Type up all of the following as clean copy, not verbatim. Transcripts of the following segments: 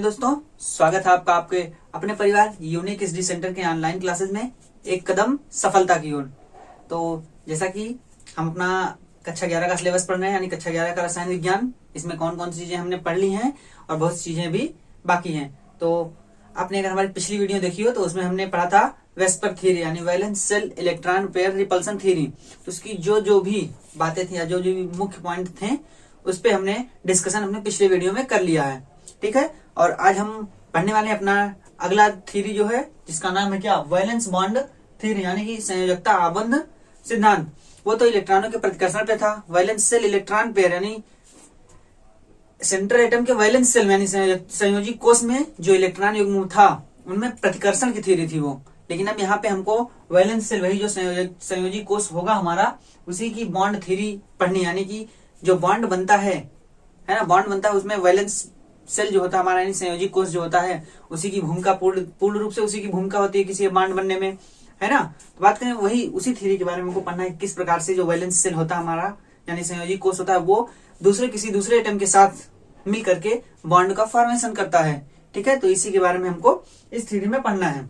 दोस्तों, स्वागत है आपका आपके अपने परिवार यूनिक एसडी सेंटर के ऑनलाइन क्लासेस में एक कदम सफलता की ओर। तो जैसा कि हम अपना कक्षा 11 का सिलेबस पढ़ रहे हैं, यानी कक्षा 11 का रसायन विज्ञान, इसमें कौन कौन सी चीजें हमने पढ़ ली हैं और बहुत सी चीजें भी बाकी हैं। तो आपने अगर हमारी पिछली वीडियो देखी हो तो उसमें हमने पढ़ा था वेस्पर थ्योरी यानी valence shell electron pair repulsion theory. तो उसकी जो भी बातें थी या जो भी मुख्य पॉइंट थे उस पर हमने डिस्कशन अपने पिछले वीडियो में कर लिया है। ठीक है, और आज हम पढ़ने वाले हैं अपना अगला थ्योरी जो है, जिसका नाम है क्या, वैलेंस बॉन्ड थ्योरी यानी कि संयोजकता आबंध सिद्धांत। वो तो इलेक्ट्रॉनों के प्रतिकर्षण पे था। वैलेंस शेल इलेक्ट्रॉन पेयर यानी सेंट्रल एटम के वैलेंस शेल यानी संयोजी कोष में जो इलेक्ट्रॉन युग्म था उनमें प्रतिकर्षण की थ्योरी थी वो। लेकिन अब यहाँ पे हमको वैलेंस शेल, वही जो संयोजी कोष होगा हमारा, उसी की बॉन्ड थ्योरी पढ़नी, यानी कि जो बॉन्ड बनता है ना, बॉन्ड बनता है उसमें वैलेंस सेल जो होता है हमारा यानी संयोजी कोष जो होता है उसी की भूमिका पूर्ण रूप से उसी की भूमिका होती है किसी बॉन्ड बनने में, है ना। तो बात करें वही उसी थ्योरी के बारे में हमको पढ़ना है, किस प्रकार से जो वैलेंस सेल होता है हमारा यानी संयोजी कोष होता है वो किसी दूसरे एटम के साथ मिल करके बॉन्ड का फॉर्मेशन करता है। ठीक है, तो इसी के बारे में हमको इस थ्योरी में पढ़ना है।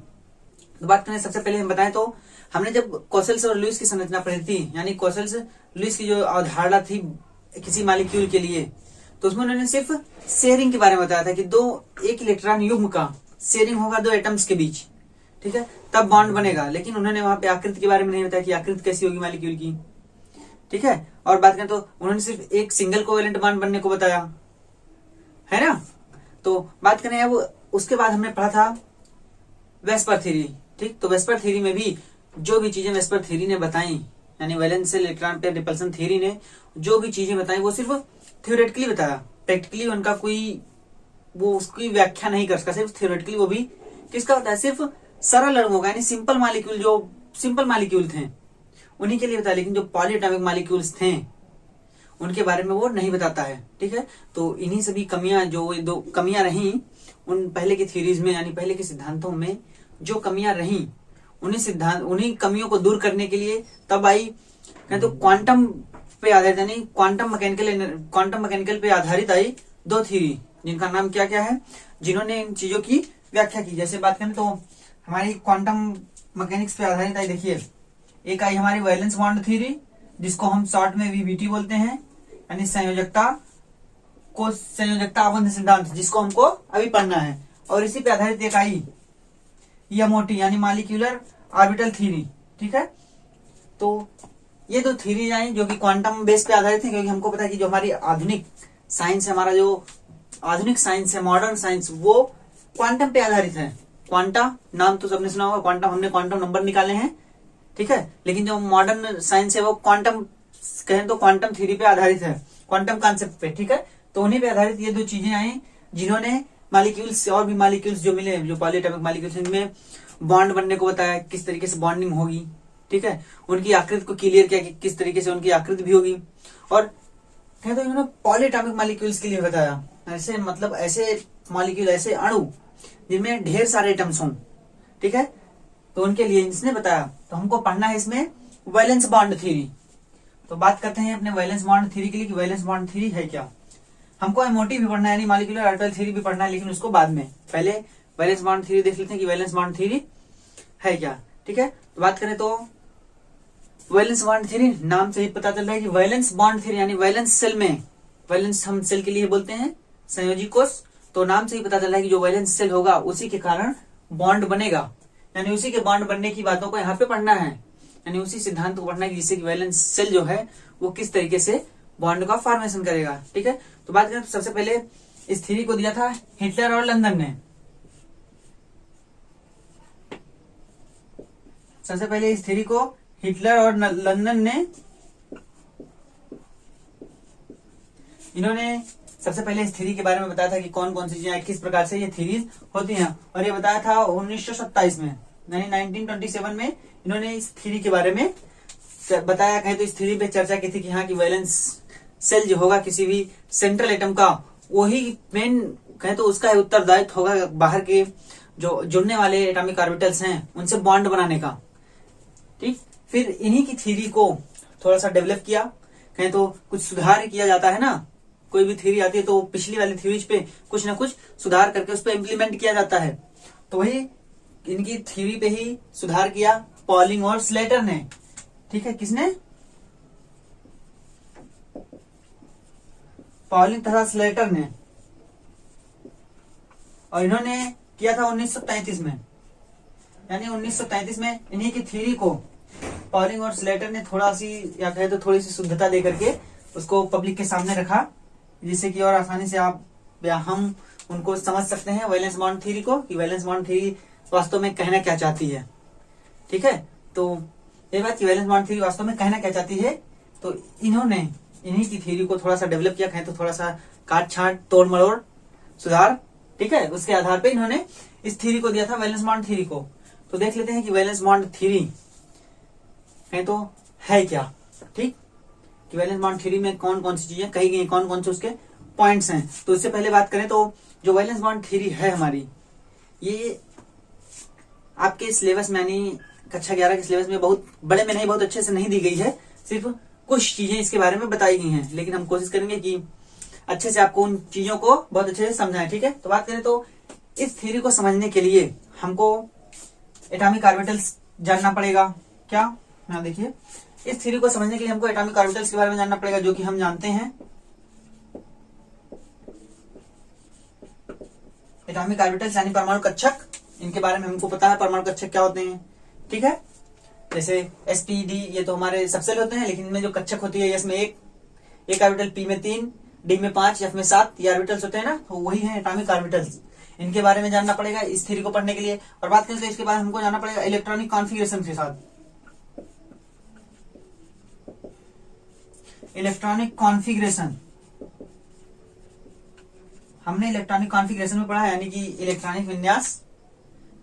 तो बात करें सबसे पहले हम बताएं तो हमने जब कोसेल्स और लुईस की संरचना पढ़ी थी, यानी कोसेल्स लुईस की जो अवधारणा थी किसी मॉलिक्यूल के लिए, तो उसमें उन्होंने सिर्फ शेयरिंग के बारे में बताया था कि एक इलेक्ट्रॉन युग्म का शेयरिंग होगा दो एटम्स के बीच, ठीक है, तब बॉन्ड बनेगा। लेकिन उन्होंने वहां पे आकृति के बारे में नहीं बताया कि आकृति कैसी होगी मॉलिक्यूल की। ठीक है, और बात करें तो उन्होंने सिर्फ एक सिंगल कोवेलेंट बॉन्ड बनने को बताया, है ना। तो बात करें अब उसके बाद हमने पढ़ा था वेस्पर थ्योरी। ठीक, तो वेस्पर थ्योरी में भी जो भी चीजें वेस्पर थ्योरी ने बताई यानी valence shell electron pair repulsion theory ने जो भी चीजें बताई वो सिर्फ थ्योरेटिकली बताया, प्रैक्टिकली उनका कोई वो उसकी व्याख्या नहीं कर सका। सिर्फ थ्योरेटिकली वो भी किसका बताया, सिर्फ सरल अणुओं का यानी सिंपल मॉलिक्यूल, जो सिंपल मॉलिक्यूल थे उन्हीं के लिए बताया। लेकिन जो पॉलीएटॉमिक मॉलिक्यूल्स थे उनके बारे में वो नहीं बताता है। ठीक है, तो इन्हीं सभी कमियां, जो दो कमियां रही उन पहले की थ्योरीज में यानी पहले के सिद्धांतों में जो कमियां रही, उन्हीं कमियों को दूर करने के लिए तब आई तो क्वांटम पे आधारित यानी क्वांटम मैकेनिकल पे आधारित आई दो थ्योरी, जिनका नाम क्या क्या है, जिन्होंने इन चीजों की व्याख्या की। जैसे बात करें तो हमारी क्वांटम मैकेनिक्स पे आधारित आई, देखिए एक आई हमारी वैलेंस बॉन्ड थ्योरी, जिसको हम शॉर्ट में वीबीटी बोलते हैं, यानी संयोजकता आबंध सिद्धांत, जिसको हमको अभी पढ़ना है। और इसी पे आधारित एक आई एमओटी यानी मॉलिक्यूलर ऑर्बिटल थ्योरी। ठीक है, तो ये दो थ्योरी आई जो कि क्वांटम बेस पे आधारित है, क्योंकि हमको पता है कि जो हमारी आधुनिक साइंस है, हमारा जो आधुनिक साइंस है, मॉडर्न साइंस, वो क्वांटम पे आधारित है। क्वांटा नाम तो सबने सुना होगा, क्वांटम, हमने क्वांटम नंबर निकाले हैं। ठीक है, लेकिन जो मॉडर्न साइंस है वो क्वांटम कहें तो क्वांटम थ्योरी पे आधारित है, क्वांटम कॉन्सेप्ट पे। ठीक है, तो उन्हीं पे आधारित ये दो चीजें आई जिन्होंने मॉलिक्यूल्स और भी मॉलिक्यूल्स जो मिले, जो पॉलीएटॉमिक मॉलिक्यूल्स, इनमें बॉन्ड बनने को बताया, किस तरीके से बॉन्डिंग होगी। ठीक है, उनकी आकृति को क्लियर किया कि किस तरीके से उनकी आकृति भी होगी। और कहें तो इन्होंने पॉलीएटॉमिक मॉलिक्यूल्स के लिए बताया, ऐसे मतलब ऐसे मॉलिक्यूल, ऐसे अणु जिनमें ढेर सारे एटम्स हों। ठीक है, तो उनके लिए इसने बताया। तो हमको पढ़ना है इसमें वैलेंस बॉन्ड थ्योरी। तो बात करते हैं अपने वैलेंस बॉन्ड थ्योरी के लिए कि वैलेंस बॉन्ड थ्योरी है क्या। हमको एमओटी भी पढ़ना है यानी मॉलिक्यूलर ऑर्बिटल थ्योरी भी पढ़ना है, लेकिन उसको बाद में, पहले वैलेंस बॉन्ड थ्योरी देख लेते हैं कि वैलेंस बॉन्ड थ्योरी है क्या। ठीक है, तो बात करें तो वैलेंस बॉन्ड थ्योरी नाम से ही पता चल रहा है कि वैलेंस बॉन्ड थ्योरी यानी वैलेंस सेल में, वैलेंस हम सेल के लिए बोलते हैं संयोजी कोष, तो नाम से ही पता चल रहा है कि जो वैलेंस सेल होगा उसी के कारण बॉन्ड बनेगा, यानी उसी के बॉन्ड बनने की बातों को यहाँ पे पढ़ना है, यानी उसी सिद्धांत को पढ़ना है जिससे कि वैलेंस सेल जो है वो किस तरीके से बॉन्ड का फॉर्मेशन करेगा। ठीक है, तो बात करें तो सबसे पहले इस थ्योरी को दिया था हिटलर और लंदन ने। सबसे पहले इस थ्योरी को हिटलर और लंदन ने, इन्होंने सबसे पहले इस थ्योरी के बारे में बताया था कि कौन कौन सी चीजें किस प्रकार से ये थ्योरीज होती हैं। और ये बताया था 1927 में, यानी 1927 में इन्होंने इस थ्योरी के बारे में बताया। कहे तो इस थ्योरी पे चर्चा की थी कि हाँ, कि वैलेंस सेल जो होगा किसी भी सेंट्रल एटम का, वही मेन कहे तो उसका उत्तरदायित्व होगा बाहर के जो जुड़ने वाले एटॉमिक ऑर्बिटल्स हैं उनसे बॉन्ड बनाने का। ठीक, फिर इन्हीं की थ्योरी को थोड़ा सा डेवलप किया, कहें तो कुछ सुधार किया जाता है ना, कोई भी थ्योरी आती है तो पिछली वाली थ्योरीज पे कुछ ना कुछ सुधार करके उस पर इम्प्लीमेंट किया जाता है। तो वही इनकी थ्योरी पे ही सुधार किया पॉलिंग और स्लेटर ने। ठीक है, किसने? पॉलिंग तथा स्लेटर ने। और इन्होंने किया था 1933 में, यानी 1933 में इन्हीं की थ्योरी को पॉलिंग और स्लेटर ने थोड़ा सी या कहे तो थोड़ी सी शुद्धता दे करके उसको पब्लिक के सामने रखा, जिससे कि और आसानी से आप या हम उनको समझ सकते हैं वैलेंस बॉन्ड थ्योरी को, कि वैलेंस बॉन्ड थ्योरी वास्तव में कहना क्या चाहती है। ठीक है, तो ये बात कि वैलेंस बॉन्ड थ्योरी वास्तव में कहना क्या चाहती है, तो इन्होंने इन्हीं की थ्योरी को थोड़ा सा डेवलप किया, कहें तो थोड़ा सा काट छाट तोड़ मरोड़ सुधार। ठीक है, उसके आधार पे इन्होंने इस थ्योरी को दिया था वैलेंस बॉन्ड थ्योरी को। तो देख लेते हैं कि वैलेंस बॉन्ड थ्योरी कहें तो है क्या। ठीक, कि वैलेंस बॉन्ड थ्योरी में कौन कौन सी चीजें कही गई, कौन कौन से उसके पॉइंट्स हैं। तो इससे पहले बात करें तो जो वैलेंस बॉन्ड थ्योरी है हमारी, ये आपके सिलेबस में यानी कक्षा 11 के सिलेबस में बहुत बड़े में नहीं, बहुत अच्छे से नहीं दी गई है, सिर्फ कुछ चीजें इसके बारे में बताई गई हैं, लेकिन हम कोशिश करेंगे कि अच्छे से आपको उन चीजों को बहुत अच्छे से समझाएं। ठीक है, तो बात करें तो इस थ्योरी को समझने के लिए हमको एटॉमिक ऑर्बिटल्स जानना पड़ेगा। क्या? यहाँ देखिए, इस थ्योरी को समझने के लिए हमको एटॉमिक ऑर्बिटल्स के बारे में जानना पड़ेगा, जो कि हम जानते हैं एटॉमिक ऑर्बिटल्स यानी परमाणु कक्षक। इनके बारे में हमको पता है परमाणु कक्षक क्या होते हैं। ठीक है, जैसे sp,d ये तो हमारे सबसेल होते हैं, लेकिन इनमें जो कक्षक होती है इसमें एक ऑर्बिटल, p में 3, d में 5, f में 7 ये ऑर्बिटल्स होते हैं ना, तो वही है एटॉमिक ऑर्बिटल्स। इनके बारे में जानना पड़ेगा इस थ्योरी को पढ़ने के लिए। और बात करें तो इसके बाद हमको जानना पड़ेगा इलेक्ट्रॉनिक कॉन्फ़िगरेशन के साथ। इलेक्ट्रॉनिक कॉन्फ़िगरेशन हमने इलेक्ट्रॉनिक कॉन्फ़िगरेशन में पढ़ा है, यानी कि इलेक्ट्रॉनिक विन्यास।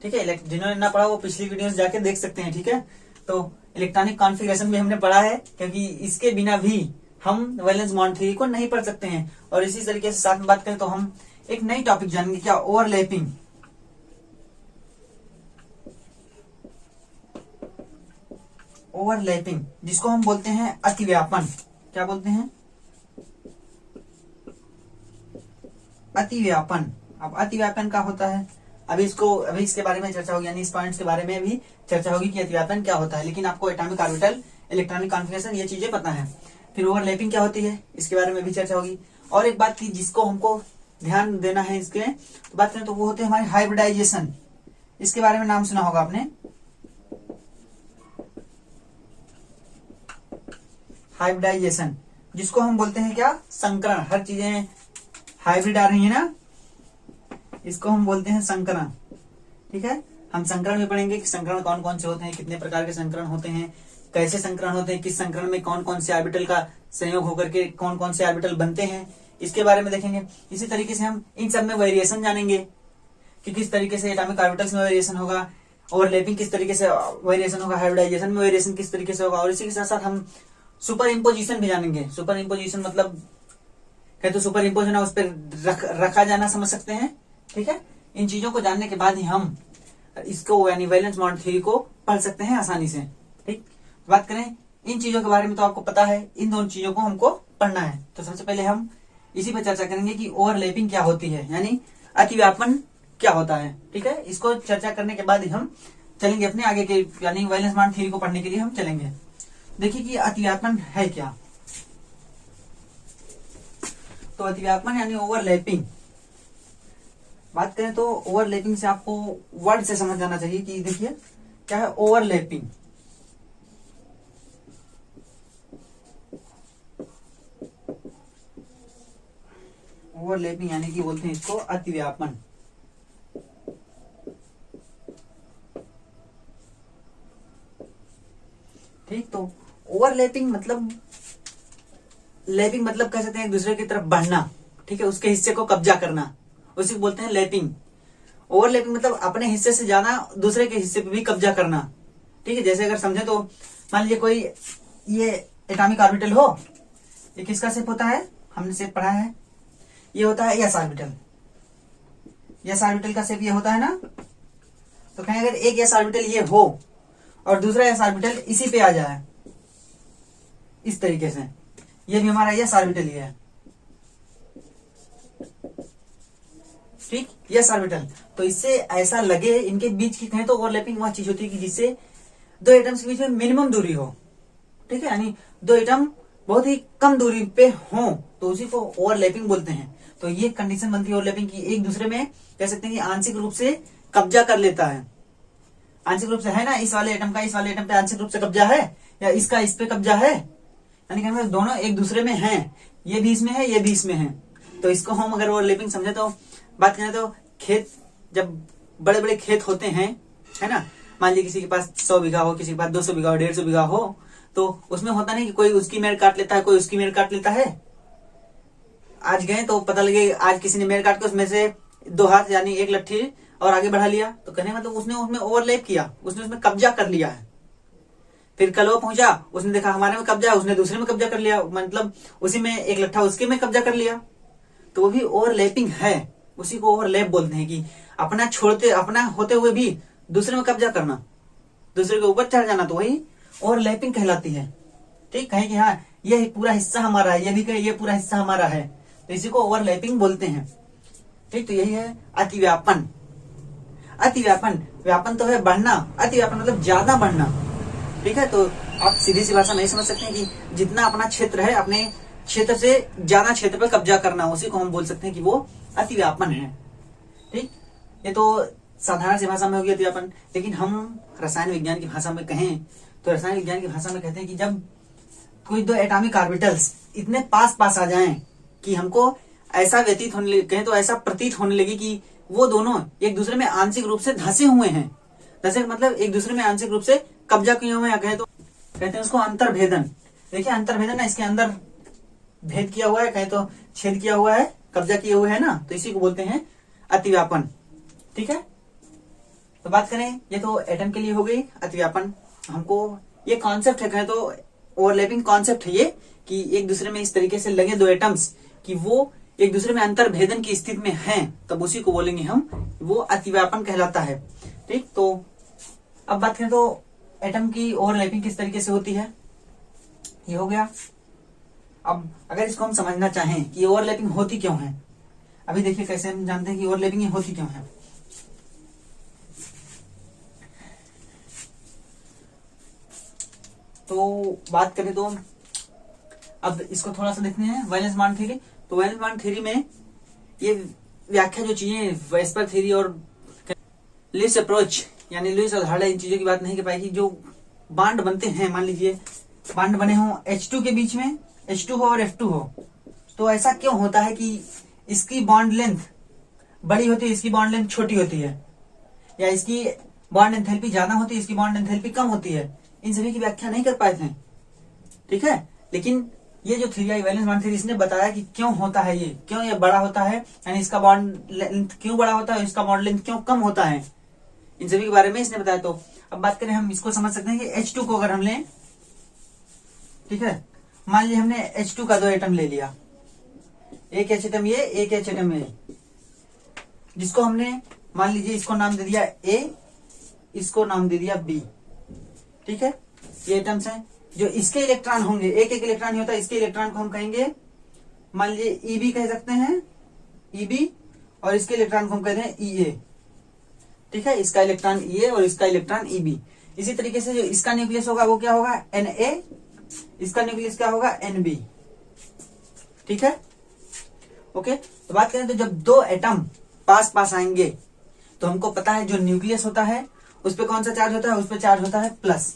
ठीक है, जिन्होंने ना पढ़ा वो पिछली वीडियोस जाके देख सकते हैं। ठीक है, तो इलेक्ट्रॉनिक कॉन्फ़िगरेशन भी हमने पढ़ा है, क्योंकि इसके बिना भी हम वैलेंस बॉन्ड थ्योरी को नहीं पढ़ सकते हैं। और इसी तरीके से साथ में बात करें तो हम एक नई टॉपिक जानेंगे, क्या? ओवरलैपिंग। ओवरलैपिंग जिसको हम बोलते हैं अतिव्यापन। क्या बोलते हैं? अतिव्यापन। अब अतिव्यापन क्या होता है, अभी इसके बारे में चर्चा होगी, यानी इस पॉइंट्स के बारे में भी चर्चा होगी कि अतिव्यापन क्या होता है। लेकिन आपको एटॉमिक ऑर्बिटल, इलेक्ट्रॉनिक कॉन्फ़िगरेशन ये चीजें पता है। फिर ओवरलैपिंग क्या होती है इसके बारे में भी चर्चा होगी। और एक बात की जिसको हमको ध्यान देना है इसके, तो बात करें तो वो होते हैं हमारे हाइब्रिडाइजेशन। इसके बारे में नाम सुना होगा आपने, हाइब्रिडाइजेशन, जिसको हम बोलते हैं क्या? संकरण। हर चीजें हाइब्रिड आ रही है ना, इसको हम बोलते हैं संकरण। ठीक है, हम संकरण भी पढ़ेंगे कि संकरण कौन कौन से होते हैं, कितने प्रकार के संकरण होते हैं, कैसे संकरण होते हैं, किस संकरण में कौन कौन से ऑर्बिटल का संयोग होकर के कौन कौन से ऑर्बिटल बनते हैं, इसके बारे में देखेंगे। इसी तरीके से हम इन सब में वेरिएशन जानेंगे कि किस तरीके से एटॉमिक ऑर्बिटल्स में वेरिएशन होगा, ओवरलैपिंग किस तरीके से वेरिएशन होगा, हाइब्रिडाइजेशन में वेरिएशन किस तरीके से होगा। और इसी के साथ साथ हम सुपर इम्पोजिशन भी जानेंगे। सुपर इम्पोजिशन मतलब कहते सुपर इम्पोज होना, उस पर रखा जाना, समझ सकते हैं। ठीक है, इन चीजों को जानने के बाद ही हम इसको यानी वैलेंस बॉन्ड थ्योरी को पढ़ सकते हैं आसानी से। ठीक, बात करें इन चीजों के बारे में तो आपको पता है, इन दोनों चीजों को हमको पढ़ना है। तो सबसे पहले हम इसी पर चर्चा करेंगे कि ओवरलैपिंग क्या होती है, यानी अतिव्यापन क्या होता है। ठीक है, इसको चर्चा करने के बाद ही हम चलेंगे अपने आगे के, यानी वैलेंस बॉन्ड थ्योरी को पढ़ने के लिए हम चलेंगे। देखिए कि अतिव्यापन है क्या। तो अतिव्यापन यानी ओवरलैपिंग, बात करें तो ओवरलैपिंग से आपको वर्ड से समझ जाना चाहिए कि देखिए क्या है ओवरलैपिंग। ओवरलैपिंग यानी कि बोलते हैं इसको अतिव्यापन। ठीक, तो ओवरलैपिंग मतलब, लैपिंग मतलब कह सकते हैं एक दूसरे की तरफ बढ़ना। ठीक है, उसके हिस्से को कब्जा करना, उसी को बोलते हैं लैपिंग। ओवरलैपिंग मतलब अपने हिस्से से ज्यादा दूसरे के हिस्से पे भी कब्जा करना। ठीक है, जैसे अगर समझे तो मान लीजिए कोई ये एटॉमिक ऑर्बिटल हो, ये किसका शेप होता है, हमने शेप पढ़ा है, ये होता है एस ऑर्बिटल। एस ऑर्बिटल का शेप ये होता है ना। तो कहें अगर एक एस ऑर्बिटल ये हो और दूसरा एस ऑर्बिटल इसी पे आ जाए इस तरीके से, ये भी हमारा एस ऑर्बिटल ही है। Yes orbital. तो इससे ऐसा लगे इनके बीच की कहें तो ओवरलैपिंग वह चीज होती है कि जिससे दो एटम्स के बीच में मिनिमम दूरी हो, ठीक है, यानी दो एटम बहुत ही कम दूरी पे हो तो उसी को ओवरलैपिंग बोलते हैं। तो ये कंडीशन बनती है ओवरलैपिंग की, एक दूसरे में कह सकते हैं कि आंशिक रूप से कब्जा कर लेता है। आंशिक रूप से है ना, इस वाले एटम का इस वाले एटम पे आंशिक रूप से कब्जा है, या इसका इस पे कब्जा है, यानी कि दोनों एक दूसरे में हैं, ये भी इसमें है, ये भी इसमें है। तो इसको हम अगर ओवरलैपिंग समझे तो बात करें तो खेत, जब बड़े बड़े खेत होते हैं, है ना, मान लीजिए किसी के पास 100 बीघा हो, किसी के पास 200 बीघा हो, 150 बीघा हो, तो उसमें होता नहीं कि कोई उसकी मेड़ काट लेता है, कोई उसकी मेड़ काट लेता है। आज गए तो पता लगे आज किसी ने मेड़ काट के उसमें से 2 हाथ यानी 1 लट्ठी और आगे बढ़ा लिया, तो कहने मतलब उसने उसमें ओवरलैप किया, उसने उसमें कब्जा कर लिया है। फिर कल वो पहुंचा, उसने देखा हमारे में कब्जा है, उसने दूसरे में कब्जा कर लिया, मतलब उसी में 1 लट्ठा उसके में कब्जा कर लिया, तो वो भी ओवरलैपिंग है। उसी को ओवरलैप बोलते हैं कि अपना छोड़ते, अपना होते हुए भी दूसरे में कब्जा करना, दूसरे के ऊपर चढ़ जाना, तो वही ओवरलैपिंग कहलाती है। ठीक, कहें कि हाँ ये पूरा हिस्सा हमारा है, ये भी कहे ये पूरा हिस्सा हमारा है, तो इसी को ओवरलैपिंग बोलते हैं। ठीक, तो यही है अतिव्यापन। अतिव्यापन, व्यापन तो है बढ़ना, अतिव्यापन मतलब ज्यादा बढ़ना। ठीक है, तो आप सीधी सी भाषा में समझ सकते हैं कि जितना अपना क्षेत्र है, अपने क्षेत्र से ज्यादा क्षेत्र पर कब्जा करना, उसी को हम बोल सकते हैं कि वो अतिव्यापन है। ठीक, ये तो साधारण सी भाषा में हो गया अतिव्यापन। लेकिन हम रसायन विज्ञान की भाषा में कहें तो रसायन विज्ञान की भाषा में कहते हैं कि जब कोई 2 एटॉमिक ऑर्बिटल्स इतने पास पास आ जाएं कि हमको ऐसा व्यतीत होने, कहें तो ऐसा प्रतीत होने लगे कि वो दोनों एक दूसरे में आंशिक रूप से धंसे हुए हैं। धंसे मतलब एक दूसरे में आंशिक रूप से कब्जा किए हुए हैं, कहें तो कहते हैं उसको अंतर्भेदन। देखिए अंतर्भेदन ना, इसके अंदर भेद किया हुआ है, कहें तो छेद किया हुआ है, कब्जा किए हुए है ना, तो इसी को बोलते हैं अतिव्यापन। ठीक है, तो बात करें, ये तो एटम के लिए हो गई अतिव्यापन। हमको ये कॉन्सेप्ट है, कहें तो ओवरलैपिंग कॉन्सेप्ट है ये, कि एक दूसरे में इस तरीके से लगे 2 एटम्स कि वो एक दूसरे में अंतर्भेदन की स्थिति में हैं, तब उसी को बोलेंगे हम, वो अतिव्यापन कहलाता है। ठीक, तो अब बात करें तो एटम की ओवरलैपिंग किस तरीके से होती है, ये हो गया। अब अगर इसको हम समझना चाहें कि ओवरलैपिंग होती क्यों है, अभी देखिए कैसे हम जानते हैं कि ओवरलैपिंग होती क्यों है। तो बात करें तो अब इसको थोड़ा सा देखते हैं, वैलेंस बॉन्ड थ्योरी। तो वैलेंस बॉन्ड थ्योरी में ये व्याख्या जो चीजें वेस्पर थ्योरी और लुईस अप्रोच यानी लुईस और हार्डे इन चीजों की बात नहीं कर पाएगी। जो बॉन्ड बनते हैं, मान लीजिए बॉन्ड बने हो H2 के बीच में, H2 हो और F2 हो, तो ऐसा क्यों होता है कि इसकी बॉन्ड लेंथ बड़ी होती है, इसकी बॉन्ड लेंथ छोटी होती है, या इसकी बॉन्ड एंथैल्पी ज्यादा होती है, इसकी बॉन्ड एंथैल्पी कम होती है, इन सभी की व्याख्या नहीं कर पाए थे। ठीक है, लेकिन ये जो थ्योरी आई वैलेंस बॉन्ड थ्योरी, इसने बताया कि क्यों होता है ये, क्यों ये बड़ा होता है, यानी इसका बॉन्ड लेंथ क्यों बड़ा होता है, इसका बॉन्ड लेंथ क्यों कम होता है, इन सभी के बारे में इसने बताया। तो अब बात करें, हम इसको समझ सकते हैं कि H2 को अगर हम लें, ठीक है, मान लीजिए हमने H2 का 2 एटम ले लिया, एक H एटम ये, एक H एटम ये, जिसको हमने मान लीजिए इसको नाम दे दिया A, इसको नाम दे दिया B। ठीक है, ये एटम्स हैं, जो इसके इलेक्ट्रॉन होंगे, एक एक इलेक्ट्रॉन ही होता है, इसके इलेक्ट्रॉन को हम कहेंगे, मान लीजिए EB कह सकते हैं, EB, और इसके इलेक्ट्रॉन को हम कहते हैं EA। ठीक है, इसका इलेक्ट्रॉन EA और इसका इलेक्ट्रॉन EB। इसी तरीके से जो इसका न्यूक्लियस होगा वो क्या होगा, Na, इसका न्यूक्लियस क्या होगा, Nb। ठीक है, ओके। तो बात करें तो जब 2 एटम पास पास आएंगे तो हमको पता है जो न्यूक्लियस होता है उस पर कौन सा चार्ज होता है, उस पर चार्ज होता है प्लस,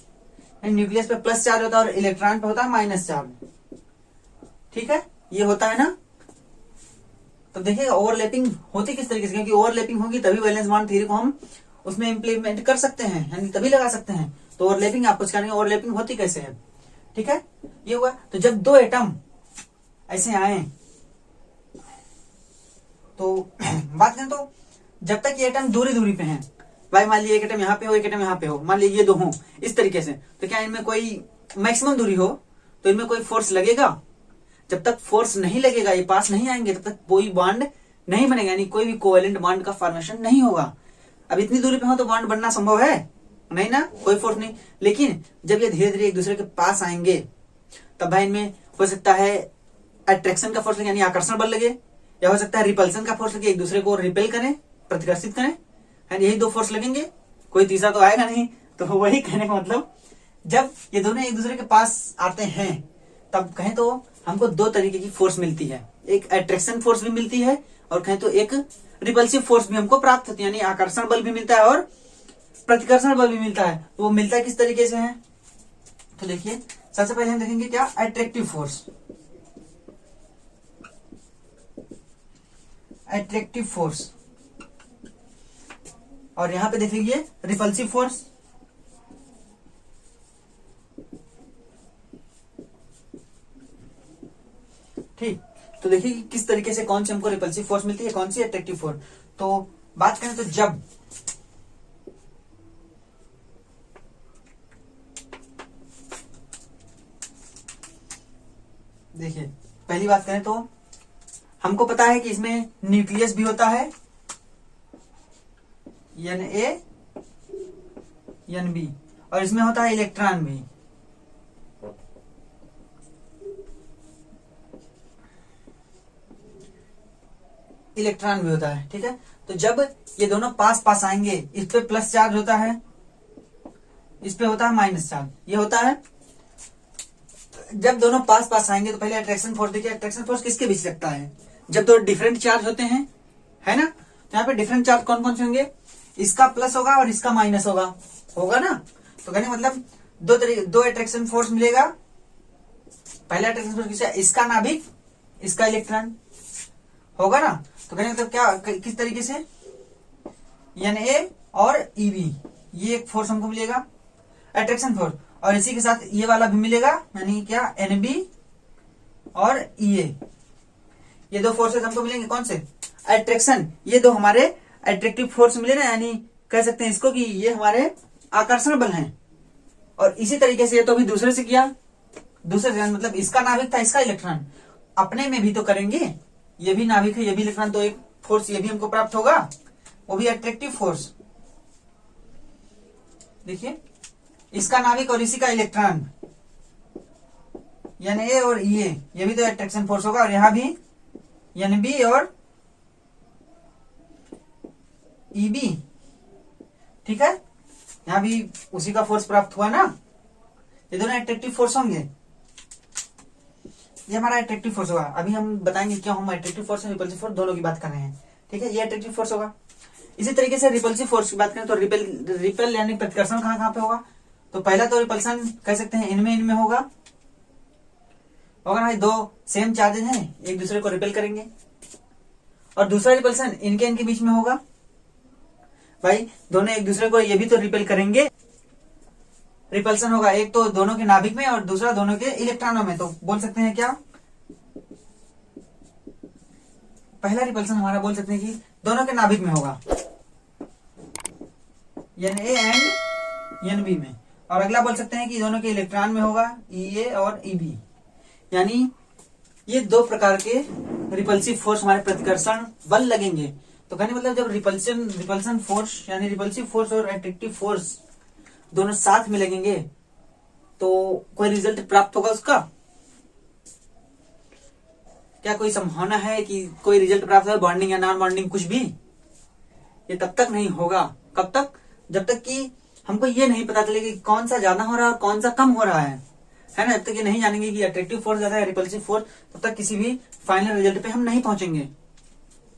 न्यूक्लियस पे प्लस चार्ज होता है और इलेक्ट्रॉन पे होता है माइनस चार्ज। ठीक है, ये होता है ना। तो देखिए ओवरलैपिंग होती किस तरीके से, क्योंकि ओवरलैपिंग होगी तभी वैलेंस बॉन्ड थ्योरी को हम उसमें इंप्लीमेंट कर सकते हैं, यानी तभी लगा सकते हैं। तो ओवरलैपिंग आपको सिखाएंगे ओवरलैपिंग होती कैसे है। ठीक है, ये हुआ। तो जब 2 एटम ऐसे आए तो बात करें तो जब तक ये एटम दूरी दूरी पे हैं, भाई मान लीजिए एक एटम यहाँ पे हो, एक एटम यहाँ पे हो, मान लीजिए ये 2 हो इस तरीके से, तो क्या इनमें कोई मैक्सिमम दूरी हो तो इनमें कोई फोर्स लगेगा? जब तक फोर्स नहीं लगेगा, ये पास नहीं आएंगे, तब तक कोई बॉन्ड नहीं बनेगा, यानी कोई भी कोवेलेंट बॉन्ड का फॉर्मेशन नहीं होगा। अब इतनी दूरी पे हो तो बॉन्ड बनना संभव है नहीं ना, कोई फोर्स नहीं। लेकिन जब ये धीरे धीरे एक दूसरे के पास आएंगे तब भाई इनमें हो सकता है अट्रैक्शन का फोर्स लगे, यानी आकर्षण बल लगे, या हो सकता है रिपल्सन का फोर्स लगे, एक दूसरे को रिपेल करें, प्रतिकर्षित करें, है यही दो फोर्स लगेंगे, कोई तीसरा तो आएगा नहीं। तो वही कहने का मतलब जब ये दोनों एक दूसरे के पास आते हैं तब कहें तो हमको दो तरीके की फोर्स मिलती है, एक अट्रैक्शन फोर्स भी मिलती है और कहें तो एक रिपल्सिव फोर्स भी हमको प्राप्त होती है, यानी आकर्षण बल भी मिलता है और प्रतिकर्षण बल भी मिलता है। तो वो मिलता है किस तरीके से है, तो देखिए सबसे पहले हम देखेंगे क्या, अट्रैक्टिव फोर्स। अट्रैक्टिव फोर्स और यहां पे देखिए रिपल्सिव फोर्स। ठीक, तो देखिए कि किस तरीके से कौन सी हमको रिपल्सिव फोर्स मिलती है, कौन सी अट्रैक्टिव फोर्स। तो बात करें तो जब देखिए पहली बात करें तो हमको पता है कि इसमें न्यूक्लियस भी होता है, Na Nb, और इसमें होता है इलेक्ट्रॉन भी। इलेक्ट्रॉन भी होता है, ठीक है। तो जब ये दोनों पास पास आएंगे, इस पे प्लस चार्ज होता है, इस पे होता है माइनस चार्ज, ये होता है। जब दोनों पास पास आएंगे तो पहले अट्रैक्शन फोर्स देखिए, अट्रैक्शन फोर्स किसके बीच लगता है, जब दो डिफरेंट चार्ज होते हैं, है ना। तो यहाँ पे डिफरेंट चार्ज कौन कौन से होंगे, इसका प्लस होगा और इसका माइनस होगा ना। तो कहने मतलब दो अट्रैक्शन फोर्स मिलेगा। पहला अट्रैक्शन फोर्स किसका, इसका नाभिक, इसका इलेक्ट्रॉन होगा ना। तो कहने मतलब क्या, किस तरीके से, Na और Eb, ये एक फोर्स हमको मिलेगा अट्रैक्शन फोर्स, और इसी के साथ ये वाला भी मिलेगा, यानी क्या Nb और Ea, ये दो फोर्सेस हमको मिलेंगे। कौन से, अट्रैक्शन, ये दो हमारे अट्रैक्टिव फोर्स मिले ना, यानी कह सकते हैं इसको कि ये हमारे आकर्षण बल हैं। और इसी तरीके से ये तो अभी दूसरे से किया, दूसरे से मतलब इसका नाभिक था, इसका इलेक्ट्रॉन, अपने में भी तो करेंगे, ये भी नाभिक है, ये भी इलेक्ट्रॉन, तो एक फोर्स ये भी हमको प्राप्त होगा, वो भी अट्रैक्टिव फोर्स। देखिए इसका नाभिक और इसी का इलेक्ट्रॉन, Na और Ea, ये भी तो अट्रैक्शन फोर्स होगा, और यहां भी Nb और Eb, ठीक है, यहां भी उसी का फोर्स प्राप्त हुआ ना। ये दोनों अट्रैक्टिव फोर्स होंगे, ये हमारा अट्रैक्टिव फोर्स होगा। अभी हम बताएंगे क्यों हम अट्रैक्टिव फोर्स और रिपल्सिव फोर्स दोनों की बात कर रहे हैं, ठीक है। ये अट्रैक्टिव फोर्स होगा। इसी तरीके से रिपल्सिव फोर्स की बात करें तो रिपेल यानी प्रतिकर्षण कहां पे होगा, तो पहला तो रिपल्सन कह सकते हैं इनमें होगा ना, दो सेम चार्जेस हैं, एक दूसरे को रिपेल करेंगे। और दूसरा रिपल्सन इनके बीच में होगा, भाई दोनों एक दूसरे को ये भी तो रिपेल करेंगे, रिपल्सन होगा एक तो दोनों के नाभिक में और दूसरा दोनों के इलेक्ट्रॉनों में। तो बोल सकते हैं क्या, पहला रिपल्सन हमारा बोल सकते हैं कि दोनों के नाभिक में होगा, Na एंड Nb में, और अगला बोल सकते हैं कि दोनों के इलेक्ट्रॉन में होगा, Ea और Eb। यानी ये दो प्रकार के रिपल्सिव फोर्स हमारे प्रतिकर्षण बल लगेंगे। तो कहने मतलब जब रिपल्सन फोर्स यानी रिपल्सिव फोर्स और अट्रैक्टिव फोर्स दोनों साथ में लगेंगे तो कोई रिजल्ट प्राप्त होगा उसका, क्या कोई संभावना है कि कोई रिजल्ट प्राप्त हो, बॉन्डिंग या नॉन बॉन्डिंग कुछ भी, ये तब तक नहीं होगा। कब तक, जब तक कि हमको ये नहीं पता चले कि कौन सा ज्यादा हो रहा है और कौन सा कम हो रहा है ना। जब तक ये नहीं जानेंगे कि अट्रैक्टिव फोर्स ज्यादा है रिपल्सिव फोर्स, तब तक किसी भी फाइनल रिजल्ट पे हम नहीं पहुंचेंगे।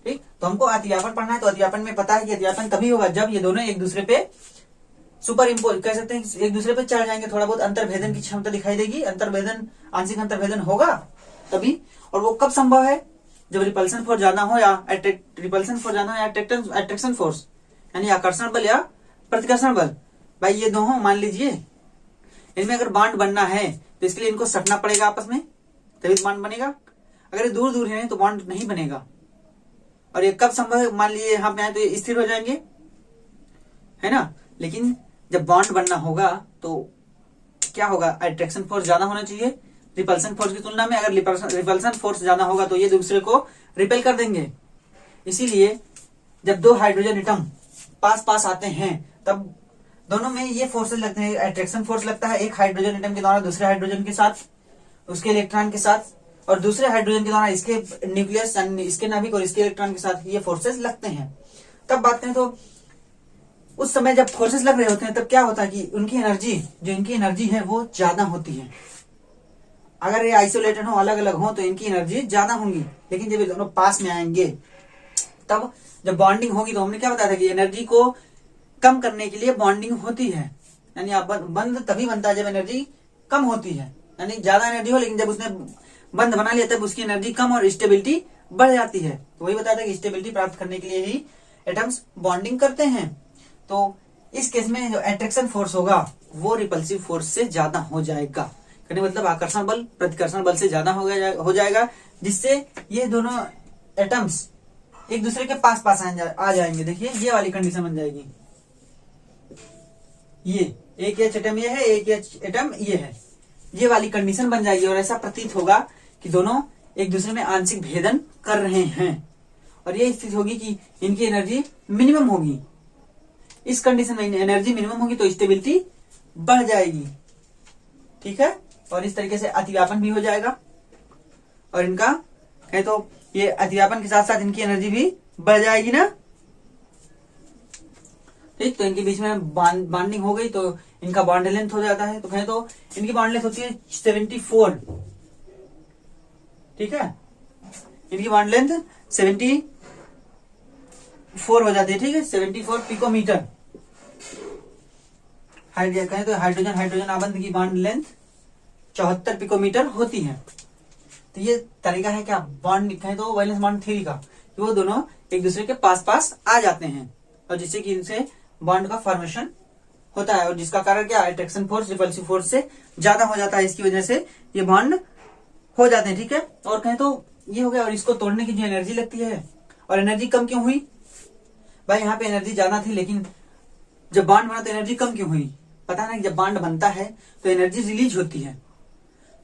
ठीक, तो हमको अतिव्यापन पढ़ना है, तो अतिव्यापन में पता है कि अतिव्यापन तभी होगा जब ये दोनों एक दूसरे पे सुपर इम्पोज कह सकते हैं, एक दूसरे पे चढ़ जाएंगे, थोड़ा बहुत अंतर्भेदन की क्षमता दिखाई देगी, अंतर्भेदन आंशिक अंतर्भेदन होगा तभी। और वो कब संभव है, जब रिपल्सन फोर्स ज्यादा हो या अट्रैक्शन फोर्स यानी आकर्षण बल या प्रतिकर्षण बल। भाई ये दोनों मान लीजिए इनमें अगर बॉन्ड बनना है तो इसके लिए इनको सटना पड़ेगा आपस में, तभी तो बॉन्ड बनेगा। अगर ये दूर दूर है तो बॉन्ड नहीं बनेगा। और ये कब संभव है, मान लीजिए यहाँ पे आए तो ये स्थिर हो जाएंगे, है ना। लेकिन जब बॉन्ड बनना होगा तो क्या होगा, अट्रैक्शन फोर्स ज्यादा होना चाहिए रिपल्सन फोर्स की तुलना में। अगर रिपल्सन फोर्स ज्यादा होगा तो ये दूसरे को रिपेल कर देंगे। इसीलिए जब दो हाइड्रोजन एटम पास पास आते हैं तब दोनों में ये फोर्सेस लगते हैं। अट्रैक्शन फोर्स लगता है एक हाइड्रोजन एटम के द्वारा दूसरे हाइड्रोजन के साथ, उसके इलेक्ट्रॉन के साथ, और दूसरे हाइड्रोजन के द्वारा इसके न्यूक्लियस इसके नाभिक और इसके इलेक्ट्रॉन के साथ ये फोर्सेस लगते हैं। तब बात करें तो उस समय जब फोर्सेस लग रहे होते हैं तब क्या होता है कि उनकी एनर्जी, जो इनकी एनर्जी है वो ज्यादा होती है। अगर ये आइसोलेटेड हो, अलग अलग हो, तो इनकी एनर्जी ज्यादा होंगी। लेकिन जब ये दोनों पास में आएंगे तब जब बॉन्डिंग होगी, तो हमने क्या बताया था कि एनर्जी को कम करने के लिए बॉन्डिंग होती है। यानी आप बंध तभी बनता है जब एनर्जी कम होती है, यानी ज्यादा एनर्जी हो, लेकिन जब उसने बंध बना लिया तब उसकी एनर्जी कम और स्टेबिलिटी बढ़ जाती है। तो वही बताया था कि स्टेबिलिटी प्राप्त करने के लिए ही एटम्स बॉन्डिंग करते हैं। तो इस केस में जो अट्रैक्शन फोर्स होगा वो रिपल्सिव फोर्स से ज्यादा हो जाएगा। कहने मतलब आकर्षण बल प्रतिकर्षण बल से ज्यादा हो जाएगा, जिससे ये दोनों एटम्स एक दूसरे के पास पास आ जाएंगे। देखिए ये वाली कंडीशन बन जाएगी, ये एक एच एटम ये है, एक एच एटम ये है, ये वाली कंडीशन बन जाएगी। और ऐसा प्रतीत होगा कि दोनों एक दूसरे में आंशिक भेदन कर रहे हैं, और ये स्थिति होगी कि इनकी एनर्जी मिनिमम होगी। इस कंडीशन में एनर्जी मिनिमम होगी तो स्टेबिलिटी बढ़ जाएगी, ठीक है। और इस तरीके से अतिव्यापन भी हो जाएगा, और इनका कहें तो ये अतिव्यापन के साथ साथ इनकी एनर्जी भी बढ़ जाएगी ना, ठीक। तो इनके बीच में बॉन्डिंग हो गई तो इनका बॉन्ड लेंथ हो जाता है। तो कहें तो इनकी बॉन्ड लेंथ होती है 74, ठीक है। इनकी बॉन्ड लेंथ 74 हो जाती है, ठीक है, 74 पिकोमीटर। कहें तो हाइड्रोजन आबंध की बॉन्ड लेंथ 74 पिकोमीटर होती है। तो ये तरीका है क्या बॉन्ड, कहें तो वैलेंस बॉन्ड थ्योरी का, कि वो दोनों एक दूसरे के पास पास आ जाते हैं, और जिससे कि इनसे बॉन्ड का फॉर्मेशन होता है, और जिसका कारण क्या अट्रैक्शन फोर्स रिपल्सिव फोर्स से ज्यादा हो जाता है। इसकी वजह से ये बॉन्ड हो जाते हैं, ठीक है। और कहें तो ये हो गया। और इसको तोड़ने की जो एनर्जी लगती है, और एनर्जी कम क्यों हुई भाई, यहाँ पे एनर्जी ज्यादा थी लेकिन जब बॉन्ड बना तो एनर्जी कम क्यों हुई, पता ना, जब बॉन्ड बनता है तो एनर्जी रिलीज होती है,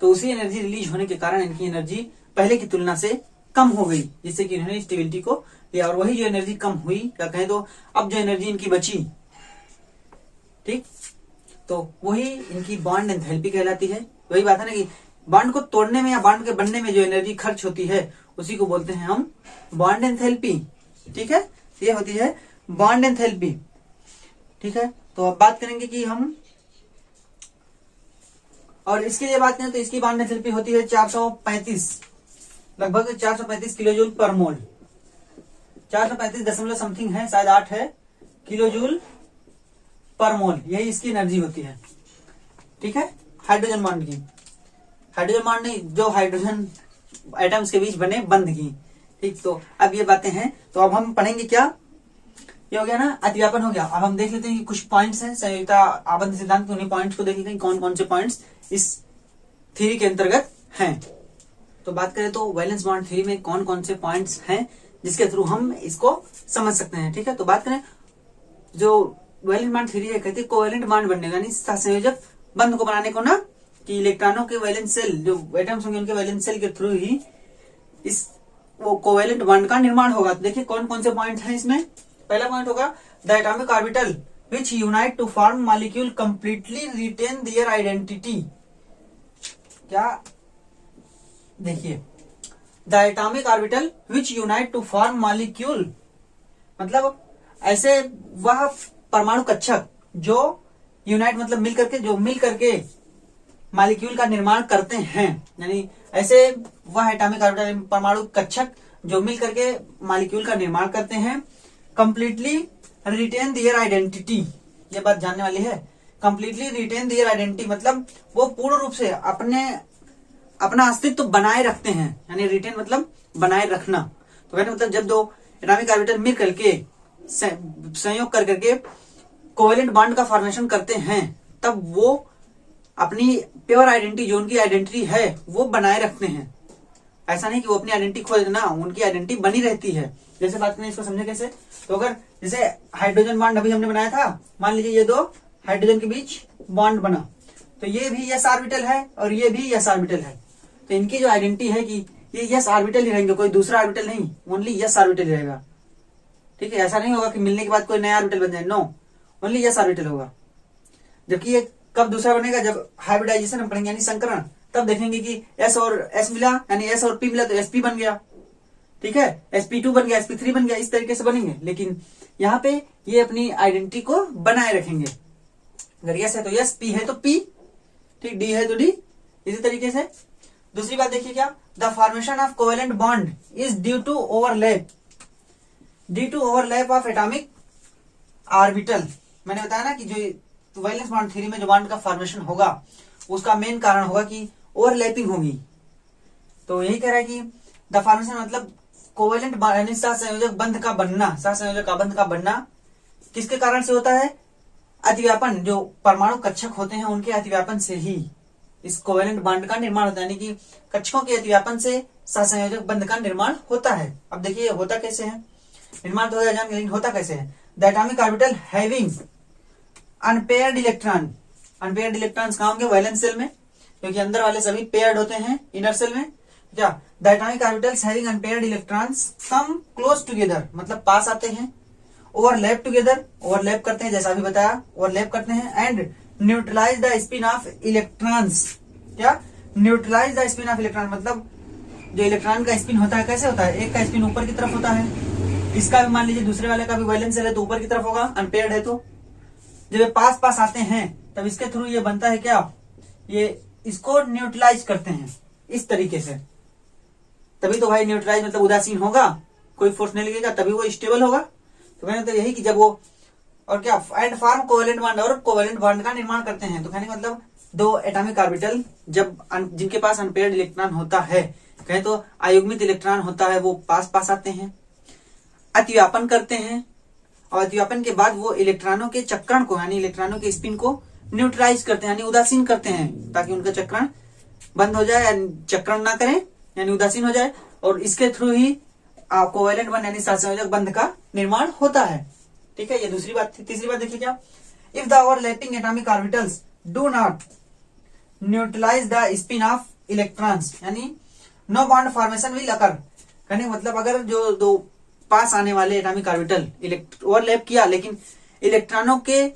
तो उसी एनर्जी रिलीज होने के कारण इनकी एनर्जी पहले की तुलना से कम हो गई, जिससे कि इन्होंने स्टेबिलिटी को लिया। और वही जो एनर्जी कम हुई, क्या कहें तो अब जो एनर्जी इनकी बची, ठीक, तो वही इनकी बॉन्ड एंथैल्पी कहलाती है। वही बात है ना कि बॉन्ड को तोड़ने में या बॉन्ड के बनने में जो एनर्जी खर्च होती है उसी को बोलते हैं हम बॉन्ड एंथैल्पी, ठीक है। ये होती है बॉन्ड एंथैल्पी, ठीक है। तो अब बात करेंगे कि हम, और इसके लिए बात करें तो इसकी बॉन्ड एंथैल्पी होती है 435, लगभग 435 किलोजूल पर मोल। 435 दशमलव समथिंग है, शायद 8 है, किलोजूल पर मोल, यही इसकी एनर्जी होती है, ठीक है। हाइड्रोजन बॉन्ड की, हाइड्रोजन बॉन्ड नहीं, जो हाइड्रोजन एटम्स के बीच बने बंध की, ठीक। तो अब ये बातें हैं, तो अब हम पढ़ेंगे क्या, ये हो गया ना, अतिव्यापन हो गया। अब हम देख लेते हैं कि कुछ पॉइंट्स हैं संयोगिता आबंध सिद्धांत, उन्हीं पॉइंट्स को देख लेते हैं कौन कौन से पॉइंट्स इस थ्योरी के अंतर्गत हैं। तो बात करें तो वैलेंस बॉन्ड थ्योरी में कौन कौन से पॉइंट्स हैं जिसके थ्रू हम इसको समझ सकते हैं, ठीक है। तो बात करें जो वैलेंस बॉन्ड थ्योरी है, कहते हैं कोवैलेंट बॉन्ड बनने का, यानी सहसंयोजक बंध को बनाने को ना, कि इलेक्ट्रॉनों के वैलेंस सेल, जो एटम्स होंगे उनके वैलेंस सेल के थ्रू ही इस वो कोवैलेंट बॉन्ड का निर्माण होगा। तो देखिए कौन कौन से पॉइंट हैं इसमें। पहला पॉइंट होगा the atomic orbital which unite to form molecule completely retain their identity. क्या देखिए, the atomic orbital which unite to form molecule, मतलब ऐसे वह परमाणु कक्षक जो यूनाइट मतलब मिल करके मॉलिक्यूल का निर्माण करते हैं, यानी ऐसे वह एटॉमिक ऑर्बिटल परमाणु कक्षक जो मिल करके मॉलिक्यूल का निर्माण करते हैं, कंप्लीटली रिटेन देयर आइडेंटिटी, ये बात जानने वाली है। कंप्लीटली रिटेन देयर आइडेंटिटी मतलब वो पूर्ण रूप से अपना अस्तित्व बनाए रखते हैं, यानी रिटेन मतलब बनाए रखना। तो कहने मतलब जब दो एटॉमिक ऑर्बिटल मिल करके संयोग कर करके कोवैलेंट बॉन्ड का फॉर्मेशन करते हैं, तब वो अपनी प्योर आइडेंटिटी, जो उनकी आइडेंटिटी है, वो बनाए रखते हैं। ऐसा नहीं कि वो अपनी आइडेंटिटी खो देना, उनकी आइडेंटिटी बनी रहती है। जैसे बात करें, इसको समझे कैसे, तो अगर जैसे हाइड्रोजन बॉन्ड अभी हमने बनाया था, मान लीजिए ये दो हाइड्रोजन के बीच बॉन्ड बना, तो ये भी यस ऑर्बिटल है और ये भी यस ऑर्बिटल है। तो इनकी जो आइडेंटिटी है कि ये यस ऑर्बिटल ही रहेंगे, कोई दूसरा ऑर्बिटल नहीं, ओनली यस ऑर्बिटल रहेगा, ठीक है। ऐसा नहीं होगा कि मिलने के बाद कोई नया ऑर्बिटल बन जाए, नो, ओनली यस ऑर्बिटल होगा। जबकि ये कब दूसरा बनेगा, जब हाइब्रिडाइजेशन हम पढ़ेंगे, यानी संकरण, तब देखेंगे कि एस और एस मिला, यानी एस और पी मिला तो एसपी बन गया, ठीक है, sp2 बन गया, sp3 बन गया, इस तरीके से बनेंगे। लेकिन यहाँ पे ये अपनी आइडेंटिटी को बनाए रखेंगे। अगर यस है तो यस, पी है तो पी, ठीक, डी है तो डी, इसी तरीके से। दूसरी बात देखिए क्या, the formation of covalent bond is due to overlap of atomic orbital. मैंने बताया ना कि जो वैलेंस बॉन्ड थ्योरी में जो बॉन्ड का फॉर्मेशन होगा उसका मेन कारण होगा कि ओवरलैपिंग होगी। तो यही कह रहा है कि द फॉर्मेशन मतलब कोवेलेंट यानी सहसंयोजक बंध का बनना, सहसंयोजक आबंध का बनना किसके कारण से होता है? अतिव्यापन, जो परमाणु कक्षक होते हैं उनके अतिव्यापन से ही इस कोवेलेंट बॉन्ड का निर्माण होता है, यानी कि कक्षकों के अतिव्यापन से सहसंयोजक बंध का निर्माण होता है। अब देखिए होता कैसे है, निर्माण तो जान, लेकिन होता कैसे है? The atomic orbital having unpaired electron, unpaired electrons कहाँ होंगे? वैलेंस शेल में, क्योंकि अंदर वाले सभी पेयर्ड होते हैं इनर शेल में। क्या the atomic orbitals having unpaired electrons come close together, मतलब पास आते हैं, ओवरलैप टुगेदर, ओवरलैप करते हैं जैसा भी बताया, ओवरलैप करते हैं, and neutralise the spin of electrons. क्या neutralise the spin of electron, मतलब जो इलेक्ट्रॉन का स्पिन होता है कैसे होता है? एक का स्पिन ऊपर की तरफ होता है, इसका भी मान लीजिए दूसरे वाले का भी वैलेंस है तो ऊपर की तरफ होगा, अनपेयर्ड है तो जब ये पास पास आते हैं तब इसके थ्रू ये बनता है क्या? ये इसको न्यूट्रलाइज करते हैं इस तरीके से, तभी तो भाई न्यूट्रलाइज मतलब उदासीन होगा, कोई फोर्स नहीं लगेगा, तभी वो स्टेबल होगा। तो कहने तो यही कि जब वो और क्या एंड फॉर्म कोवेलेंट बॉन्ड, और कोवेलेंट बॉन्ड का निर्माण करते हैं। तो कहने मतलब दो एटॉमिक ऑर्बिटल जब जिनके पास अनपेयर्ड इलेक्ट्रॉन होता है, कहें तो अयुग्मित इलेक्ट्रॉन होता है, वो पास पास आते हैं, अतिव्यापन करते हैं, और अतिव्यापन के बाद वो इलेक्ट्रॉनों के चक्रण को यानी इलेक्ट्रॉनों के स्पिन को न्यूट्रलाइज करते हैं यानी उदासीन करते हैं, ताकि उनका चक्रण बंद हो जाए या चक्रण ना करें यानी उदासीन हो जाए, और इसके थ्रू ही कोवेलेंट बॉन्ड यानी सहसंयोजक बंध का निर्माण होता है। ठीक है, ये दूसरी बात थी। तीसरी बात देखिए क्या, if the overlapping atomic orbitals do not neutralise the spin of electrons यानी no bond formation will occur. कहने मतलब अगर जो दो पास आने वाले एटॉमिक ऑर्बिटल ओवरलैप किया लेकिन इलेक्ट्रॉनों के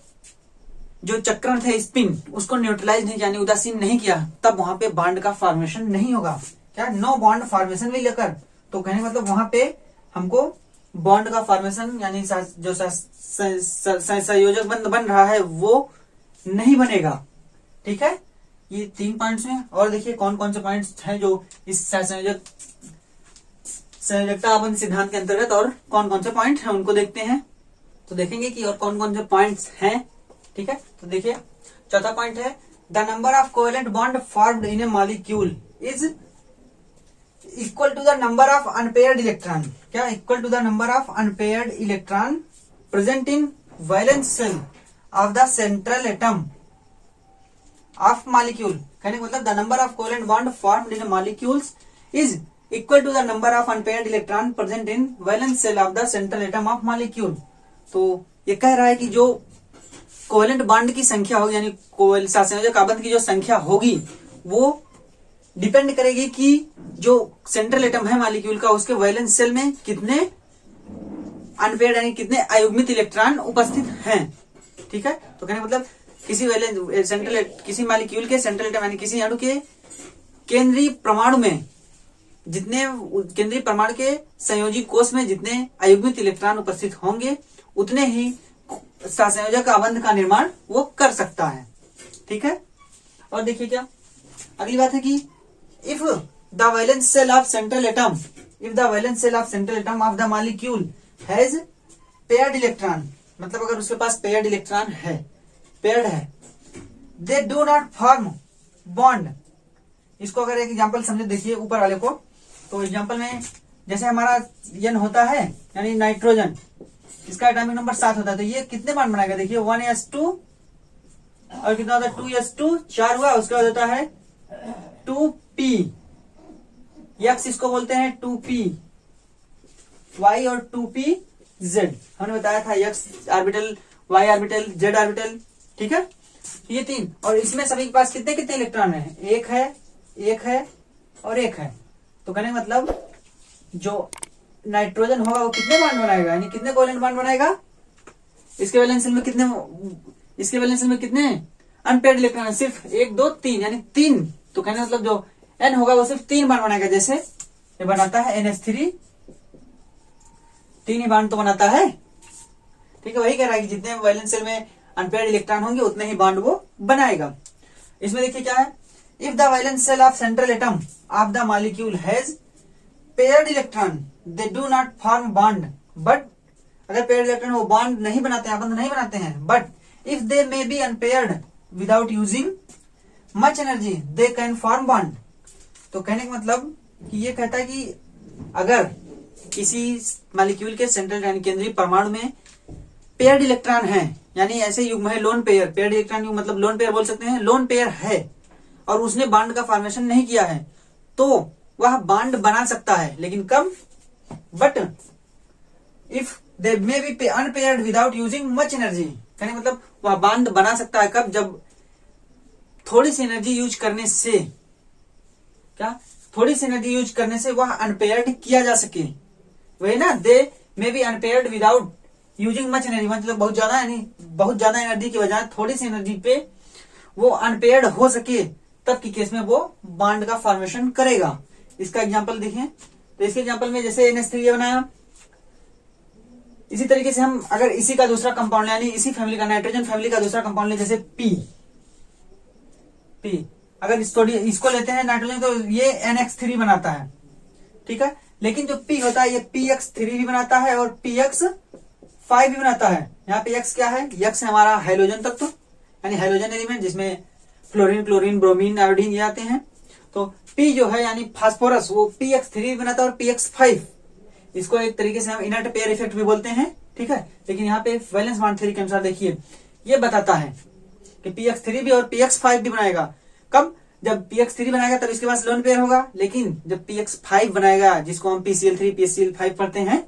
जो चक्रण थे स्पिन उसको न्यूट्रलाइज नहीं यानी उदासीन नहीं किया, तब वहां पे बॉन्ड का फॉर्मेशन नहीं होगा। क्या no bond formation will occur, तो कहने मतलब वहां पे हमको बॉन्ड का फॉर्मेशन यानी जो संयोजक बंध बन रहा है वो नहीं बनेगा। ठीक है, ये 3 पॉइंट्स हैं। और देखिए कौन कौन से पॉइंट्स हैं जो इस संयोजकता आबंध सिद्धांत के अंतर्गत और कौन कौन से पॉइंट हैं उनको देखते हैं। तो देखेंगे कि और कौन कौन से पॉइंट्स हैं। ठीक है, तो देखिए चौथा पॉइंट है the number of covalent bond formed in a molecule is equal to the number of unpaired electron. क्या equal to the number of unpaired electron present in valence shell of the central atom of molecule. कहने का मतलब the number of covalent bond formed in molecules is equal to the number of unpaired electron present in valence shell of the central atom of molecule. तो ये कह रहा है कि जो कोवेलेंट बॉन्ड की संख्या होगी यानी सहसंयोजक आबंध की जो संख्या होगी वो डिपेंड करेगी कि जो सेंट्रल एटम है मॉलिक्यूल का उसके वैलेंस शेल में कितने अनपेयर्ड यानी कितने अयुग्मित इलेक्ट्रॉन उपस्थित हैं। ठीक है, तो कहने मतलब किसी मॉलिक्यूल के सेंट्रल एटम यानी किसी अणु के केंद्रीय परमाणु में जितने केंद्रीय परमाणु के संयोजी कोष में जितने अयुग्मित इलेक्ट्रॉन उपस्थित होंगे उतने ही सहसंयोजक आबंध का निर्माण वो कर सकता है। ठीक है, और देखिए क्या अगली बात है कि if the valence shell of central atom of the molecule has paired electron, मतलब अगर उसके पास पेयर्ड इलेक्ट्रॉन है, पेयर्ड है, they do not form bond. इसको अगर एक एग्जांपल समझे, देखिए ऊपर वाले को, तो एग्जांपल में जैसे हमारा N होता है यानी नाइट्रोजन, इसका एटॉमिक नंबर 7 होता है, तो ये कितने बॉन्ड बनाएगा? देखिए 1s2 और कितना होता है 2s2, 4 हुआ, उसके बाद होता है 2p, x इसको बोलते हैं 2p y और 2p z। हमने बताया था x orbital, y orbital, z orbital. ठीक है, ये 3, और इसमें सभी के पास कितने कितने इलेक्ट्रॉन है? एक है और एक है। तो कहने का मतलब जो नाइट्रोजन होगा वो कितने बॉन्ड बनाएगा यानी कितने कोवेलेंट बॉन्ड बनाएगा? इसके वैलेंस शेल में कितने अनपेयर्ड इलेक्ट्रॉन है? सिर्फ 1 2 3 यानी 3। तो कहने मतलब जो N होगा वो सिर्फ 3 बॉन्ड बनाएगा, जैसे ये बनाता है NH3, 3 ही बॉन्ड तो बनाता है। ठीक है, वही कह रहा है कि जितने वैलेंस शेल में अनपेयर्ड इलेक्ट्रॉन होंगे उतने ही बॉन्ड वो बनाएगा। इसमें देखिए क्या है, if the valence shell of central atom of the molecule has paired electron they do not form bond, but अगर पेयर्ड इलेक्ट्रॉन वो बॉन्ड नहीं बनाते हैं, आबंध नहीं बनाते हैं, but if they may be unpaired without using much energy they can form bond. तो कहने का मतलब कि ये कहता है कि अगर किसी मॉलिक्यूल के सेंट्रल यानी केंद्रीय परमाणु में पेयर्ड इलेक्ट्रॉन है, यानी ऐसे युग्म है लोन पेयर, पेयर्ड इलेक्ट्रॉन युग्म मतलब लोन पेयर बोल सकते हैं, लोन पेयर है और उसने बॉन्ड का फॉर्मेशन नहीं किया है, तो वह बॉन्ड बना सकता है, लेकिन कब, but if they may be unpaired without using much energy. कहने मतलब वह बॉन्ड बना सकता है कब, जब थोड़ी सी एनर्जी यूज करने से, क्या थोड़ी सी एनर्जी यूज करने से वह अनपेयर्ड किया जा सके। वही ना, they may be unpaired without using much energy, मतलब बहुत ज्यादा यानी बहुत ज्यादा एनर्जी की बजाय थोड़ी सी एनर्जी पे वो अनपेयर्ड हो सके, तब की केस में वो बॉन्ड का फॉर्मेशन करेगा। इसका एग्जांपल देखें तो इसके एग्जांपल में जैसे NH3 बनाया, इसी तरीके से हम अगर इसी का दूसरा कंपाउंड यानी इसी फैमिली का नाइट्रोजन फैमिली का दूसरा कंपाउंड ले, जैसे पी अगर इसको लेते हैं नाइट्रोजन, तो ये NX3 बनाता है, ठीक है, लेकिन जो P होता है ये PX3 भी बनाता है और PX5 भी बनाता है। यहाँ पे X क्या है, X है हमारा हाइड्रोजन तत्व यानी हाइड्रोजन एलिमेंट, जिसमें फ्लोरीन, क्लोरीन, ब्रोमीन, आयोडीन ये आते हैं। तो P जो है यानी फास्फोरस, वो PX3 भी बनाता है और PX5, इसको एक तरीके से हम इनर्ट पेयर इफेक्ट भी बोलते हैं, ठीक है। लेकिन यहाँ पे वैलेंस बॉन्ड थ्योरी के अनुसार देखिए ये बताता है कि PX3 भी और PX5 भी बनाएगा। कब, जब PX3 बनाएगा तब इसके पास लोन पेयर होगा, लेकिन जब PX5 बनाएगा, जिसको हम PCl3 PCl5 पढ़ते हैं,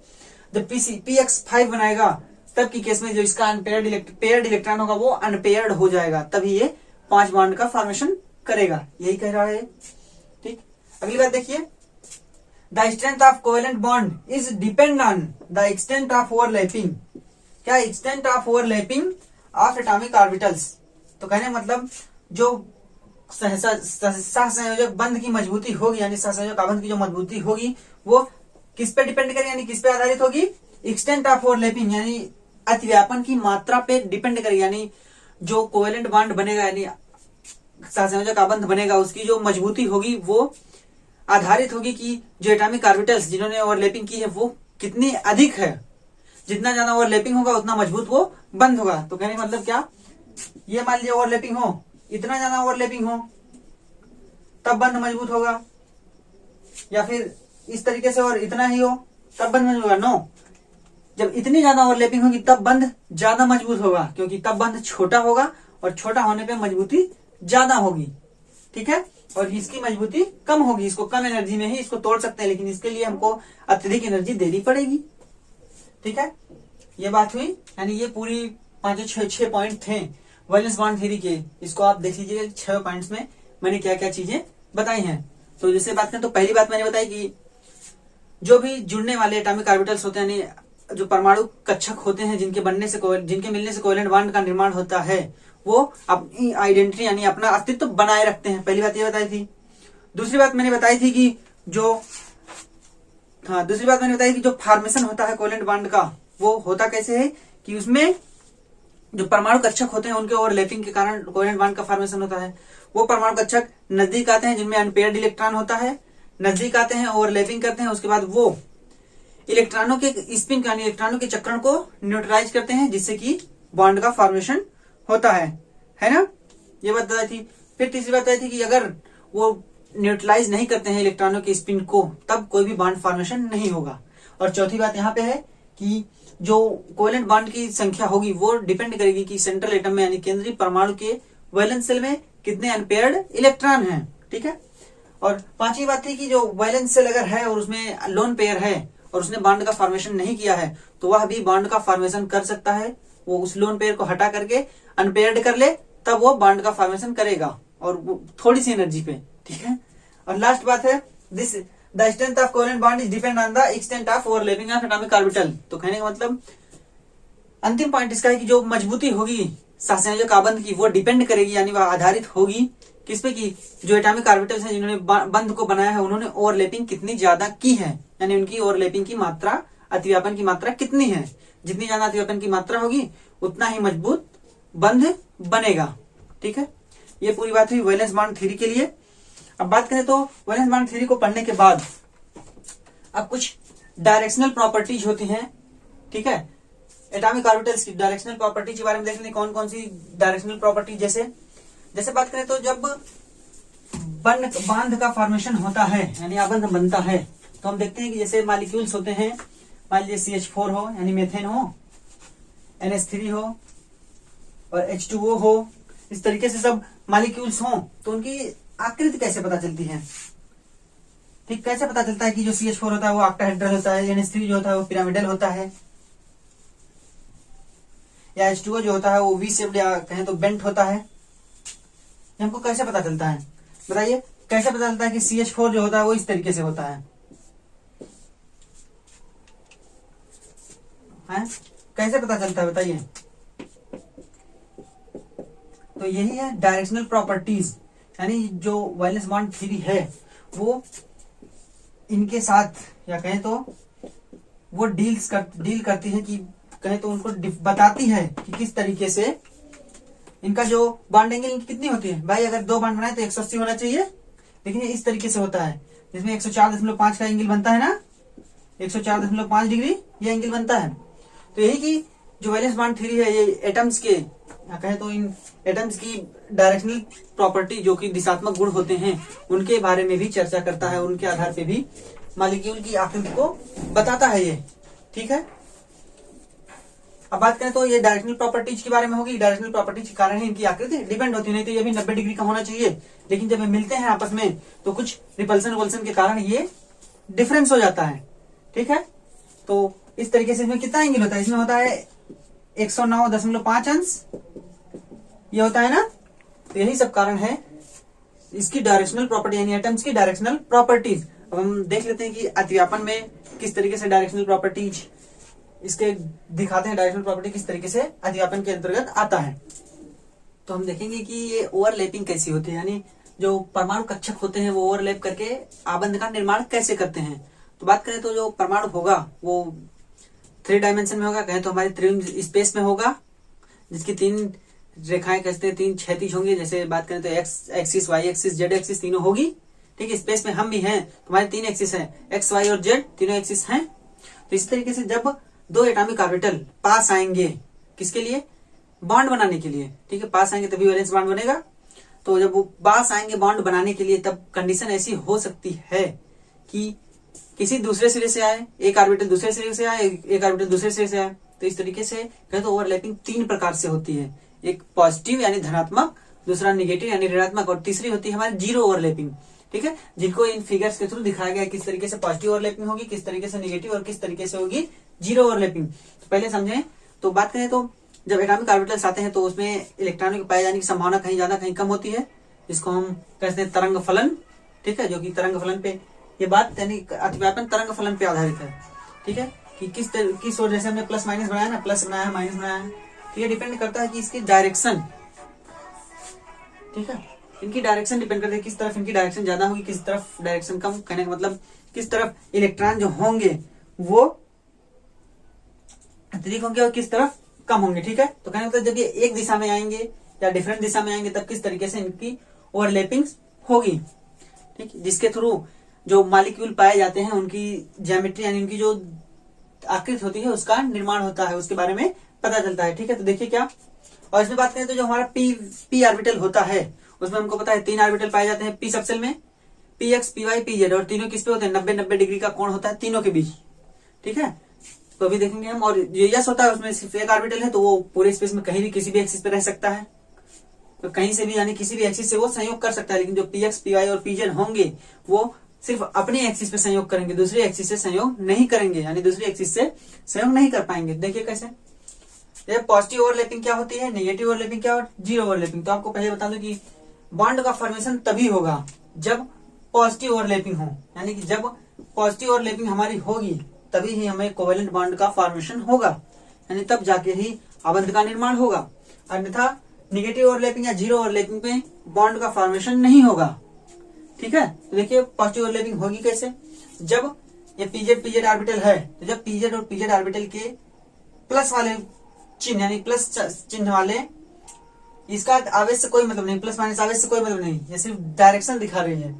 जब PX5 बनाएगा तब की केस में जो इसका अनपेयर्ड पेयर्ड इलेक्ट्रॉन होगा वो अनपेयर्ड हो जाएगा, तभी ये 5 बॉन्ड का फॉर्मेशन करेगा, यही कह रहा है, ठीक। अगली बात देखिए, the strength of covalent bond is depend on the extent of overlapping. क्या, extent of overlapping of atomic orbitals. तो कहने मतलब जो सहसंयोजक बंध की मजबूती होगी, यानी सहसंयोजक आबंध की जो मजबूती होगी वो किस पे डिपेंड करेगी, यानी किस पे आधारित होगी, एक्सटेंट ऑफ ओवरलैपिंग यानी अतिव्यापन की मात्रा पे डिपेंड करेगी। यानी जो कोवेलेंट बॉन्ड बनेगा यानी सहसंयोजक आबंध बनेगा, उसकी जो मजबूती होगी वो आधारित होगी कि जो एटॉमिक ऑर्बिटल्स जिन्होंने ओवरलैपिंग की है वो कितनी अधिक है। जितना ज्यादा ओवरलैपिंग होगा उतना मजबूत वो बंद होगा। तो कहने का मतलब क्या, ये मान लीजिए ओवरलैपिंग हो, इतना ज्यादा ओवरलैपिंग हो तब बंध मजबूत होगा, या फिर इस तरीके से और इतना ही हो तब बंध मजबूत होगा। नो, जब इतनी ज्यादा ओवरलैपिंग होगी तब बंध ज्यादा मजबूत होगा, क्योंकि तब बंध छोटा होगा और छोटा होने पे मजबूती ज्यादा होगी, ठीक है, और इसकी मजबूती कम होगी। इसको कम एनर्जी में ही इसको तोड़ सकते हैं, लेकिन इसके लिए हमको अत्यधिक एनर्जी देनी पड़ेगी, ठीक है। ये बात हुई, यानी ये पूरी 5-6 पॉइंट थे वैलेंस बॉन्ड थ्योरी के। इसको आप देख लीजिए 6 पॉइंट्स में मैंने क्या क्या चीजें बताई हैं। तो जैसे बात करें तो पहली बात मैंने बताई कि जो भी जुड़ने वाले एटॉमिक ऑर्बिटल्स होते हैं, यानी जो परमाणु कक्षक होते हैं, जिनके मिलने से कोवेलेंट बॉन्ड का निर्माण होता है, वो अपनी आइडेंटिटी यानी अपना अस्तित्व बनाए रखते हैं। पहली बात ये बताई थी। दूसरी बात मैंने बताई थी कि जो फॉर्मेशन होता है कोवेलेंट बॉन्ड का, वो होता कैसे है कि उसमें जो परमाणु कक्षक होते हैं उनके ओवरलैपिंग के कारण कोवेलेंट बॉन्ड का फॉर्मेशन होता है। वो परमाणु कक्षक नजदीक आते हैं जिनमें अनपेयर्ड इलेक्ट्रॉन होता है, नजदीक आते हैं, ओवरलैपिंग करते हैं, उसके बाद वो इलेक्ट्रॉनों के स्पिन यानी इलेक्ट्रॉनों के चक्रण को न्यूट्रलाइज करते हैं, जिससे कि बॉन्ड का फॉर्मेशन होता है ना। ये बात बताई थी। फिर तीसरी बात बताई थी कि अगर वो न्यूट्रलाइज नहीं करते हैं इलेक्ट्रॉनों के स्पिन को, तब कोई भी बॉन्ड फॉर्मेशन नहीं होगा। और चौथी बात यहाँ पे है कि जो कोवेलेंट बॉन्ड की संख्या होगी वो डिपेंड करेगी कि सेंट्रल एटम में यानी केंद्रीय परमाणु के वैलेंस शेल में कितने अनपेयर्ड इलेक्ट्रॉन हैं, ठीक है। और पांचवी बात थी कि जो वैलेंस शेल अगर है और उसमें लोन पेयर है और उसने बॉन्ड का फॉर्मेशन नहीं किया है, तो वह भी बॉन्ड का फॉर्मेशन कर सकता है। वो उस लोन पेयर को हटा करके अनपेयर्ड कर ले, तब वो बॉन्ड का फॉर्मेशन करेगा, और वो थोड़ी सी एनर्जी पे, ठीक है। और लास्ट बात है this the strength of covalent bond is depend on the extent of overlapping of atomic orbital. तो कहने का मतलब अंतिम पॉइंट इसका है कि जो मजबूती होगी सहसंयोजक आबंध की, वो डिपेंड करेगी यानी वह आधारित होगी किस पे, की जो एटॉमिक ऑर्बिटल्स हैं जिन्होंने बंध को बनाया है, उन्होंने ओवरलैपिंग कितनी ज्यादा की है, यानी उनकी ओवरलैपिंग की मात्रा, अतिव्यापन की मात्रा कितनी है। जितनी ज्यादा अतिव्यापन की मात्रा होगी उतना ही मजबूत बंध बनेगा। ठीक है, ये पूरी बात हुई वैलेंस बॉन्ड थ्योरी के लिए। अब बात करें तो वैलेंस बॉन्ड थ्योरी को पढ़ने के बाद अब कुछ डायरेक्शनल प्रॉपर्टीज होती हैं। ठीक है, एटॉमिक ऑर्बिटल्स की डायरेक्शनल प्रॉपर्टी के बारे में देखेंगे कौन कौन सी डायरेक्शनल प्रॉपर्टी। जैसे बात करें तो जब बांध का फॉर्मेशन होता है यानी आबंध बनता है तो हम देखते हैं कि जैसे मॉलिक्यूल्स होते हैं, मान लीजिए CH4 हो यानी मेथेन हो, NH3 हो और H2O हो, इस तरीके से सब मॉलिक्यूल्स हो तो उनकी आकृति कैसे पता चलती है। ठीक, कैसे पता चलता है कि जो CH4 होता है वो ऑक्टाहेड्रल होता है, NH3 जो होता है वो पिरामिडल होता है, या H2O जो होता है वो V शेप्ड या कहें तो बेंट होता है। हमको कैसे पता चलता है, बताइए कैसे पता चलता है कि CH4 जो होता है वो इस तरीके से होता है? कैसे पता चलता है बताइए? तो यही है डायरेक्शनल प्रॉपर्टीज, यानी जो वैलेंस बॉन्ड थ्योरी है वो इनके साथ या कहें तो वो डील करती है कि कहें तो उनको बताती है कि किस तरीके से इनका जो बॉन्ड एंगल कितनी होती है। भाई अगर दो बॉन्ड बनाए तो 180 होना चाहिए, लेकिन इस तरीके से होता है जिसमें 104.5 का एंगल बनता है ना, 104.5 डिग्री ये एंगल बनता है। तो यही की जो वैलेंस बॉन्ड थ्योरी है ये एटम्स के या कहें तो इन एटम्स की डायरेक्शनल प्रॉपर्टी जो कि दिशात्मक गुण होते हैं उनके बारे में भी चर्चा करता है, उनके आधार पे भी मॉलिक्यूल की आकृति को बताता है ये। ठीक है, अब बात करें तो ये डायरेक्शनल प्रॉपर्टीज के बारे में होगी। डायरेक्शनल प्रॉपर्टीज के कारण ही इनकी आकृति डिपेंड होती है, नहीं तो ये भी 90 डिग्री का होना चाहिए, लेकिन जब ये मिलते हैं आपस में तो कुछ रिपल्सन वल्सन के कारण ये डिफरेंस हो जाता है। ठीक है, तो इस तरीके से इसमें कितना एंगल होता है, इसमें होता है 109.5 अंश, ये होता है ना। तो यही सब कारण है इसकी डायरेक्शनल प्रॉपर्टी यानी एटम्स की डायरेक्शनल प्रॉपर्टीज। अब हम देख लेते हैं कि अतिव्यापन में किस तरीके से डायरेक्शनल प्रॉपर्टीज इसके दिखाते हैं, डायरेक्शनल प्रॉपर्टी किस तरीके से अतिव्यापन के अंतर्गत आता है। तो हम देखेंगे कि ये ओवरलैपिंग कैसी होती है, यानी जो परमाणु कक्षक होते हैं वो ओवरलैप करके आबंध का निर्माण कैसे करते हैं। तो बात करें तो जो परमाणु होगा वो 3 डायमेंशन में होगा, कहें तो हमारे 3 स्पेस में होगा, जिसकी 3 रेखाएं कहते हैं 3 क्षैतिज होंगी। जैसे बात करें तो x axis, y axis, z axis तीनों होगी। ठीक है, स्पेस में हम भी हैं, तुम्हारे 3 एक्सिस है, एक्स वाई और जेड तीनों एक्सिस हैं। तो इस तरीके से जब 2 एटॉमिक ऑर्बिटल पास आएंगे, किसके लिए? बॉन्ड बनाने के लिए। ठीक है, पास आएंगे तभी वैलेंस बॉन्ड बनेगा। तो जब वो पास आएंगे बॉन्ड बनाने के लिए तब कंडीशन ऐसी हो सकती है कि किसी दूसरे सिरे से आए, एक ऑर्बिटल दूसरे सिरे से आए, एक ऑर्बिटल दूसरे सिरे से आए। तो इस तरीके से कहें तो ओवरलैपिंग 3 प्रकार से होती है, एक पॉजिटिव यानी धनात्मक, दूसरा निगेटिव यानी ऋणात्मक, और तीसरी होती है हमारी जीरो ओवरलैपिंग। ठीक है, जिनको इन फिगर्स के थ्रू दिखाया गया किस तरीके से पॉजिटिव ओवरलैपिंग होगी, किस तरीके से निगेटिव और किस तरीके से होगी जीरो ओवरलैपिंग। तो पहले समझें। तो बात करें तो जब एटॉमिक ऑर्बिटल्स आते हैं तो उसमें इलेक्ट्रॉनों के पाए जाने की संभावना कहीं ज्यादा कहीं कम होती है, जिसको हम कहते हैं तरंग फलन। ठीक है, जो कि तरंग फलन पे ये बात यानी अतिव्यापन तरंग फलन पे आधारित है। ठीक है, कि किस ओर, जैसे हमने प्लस माइनस बनाया ना, प्लस बनाया है माइनस बनाया है, तो ये डिपेंड करता है कि इसकी डायरेक्शन। ठीक है, इनकी डायरेक्शन डिपेंड करती है, किस तरफ इनकी डायरेक्शन ज्यादा होगी, किस तरफ डायरेक्शन कम। कहने का मतलब किस तरफ इलेक्ट्रॉन जो होंगे वो अतिरिक्त होंगे और किस तरफ कम होंगे। ठीक है, तो कहने का मतलब जब ये एक दिशा में आएंगे या डिफरेंट दिशा में आएंगे तब किस तरीके से इनकी ओवरलैपिंग होगी। ठीक, जिसके थ्रू जो मॉलिक्यूल पाए जाते हैं उनकी ज्योमेट्री यानी उनकी जो आकृति होती है उसका निर्माण होता है, उसके बारे में पता चलता है। ठीक है, तो देखिए क्या, और इसमें बात करें तो जो हमारा पी ऑर्बिटल होता है उसमें हमको पता है 3 ऑर्बिटल पाए जाते हैं पी सबसेल में, p x, p y, p z, और तीनों किस पे होते हैं 90-90 डिग्री का कोण होता है तीनों के बीच। ठीक है, तो अभी देखेंगे हम। और जो यस होता है उसमें सिर्फ एक ऑर्बिटल है, तो वो पूरे स्पेस में कहीं भी किसी भी एक्सिस पे रह सकता है, तो कहीं से भी यानी किसी भी एक्सिस से वो संयोग कर सकता है। लेकिन जो पी एक्स, पी वाई और पी जेड होंगे वो सिर्फ अपने एक्सिस पे संयोग करेंगे, दूसरे एक्सिस से संयोग नहीं करेंगे, यानी दूसरी एक्सिस से संयोग नहीं कर पाएंगे। देखिए कैसे, पॉजिटिव ओवरलैपिंग क्या होती है, नेगेटिव ओवरलैपिंग क्या, और जीरो ओवरलैपिंग। तो आपको पहले बता दूं कि बॉन्ड का फॉर्मेशन तभी होगा जब पॉजिटिव ओवरलैपिंग हो, यानी कि जब पॉजिटिव ओवरलैपिंग हमारी होगी तभी ही हमें कोवेलेंट बॉन्ड का फॉर्मेशन होगा, यानी तब जाके ही आबंध का निर्माण होगा। अन्यथा निगेटिव ओवरलैपिंग या जीरो ओवरलैपिंग पे बॉन्ड का फॉर्मेशन नहीं होगा। ठीक है, तो देखिए पॉजिटिव ओवरलैपिंग होगी कैसे, जब ये पीजेड ऑर्बिटल है, तो जब पीजेड और पीजेड ऑर्बिटल के प्लस वाले चिन्ह यानी प्लस चिन्ह वाले, इसका आवेश से कोई मतलब नहीं, प्लस माइनस आवेश से कोई मतलब नहीं, ये सिर्फ डायरेक्शन दिखा रही है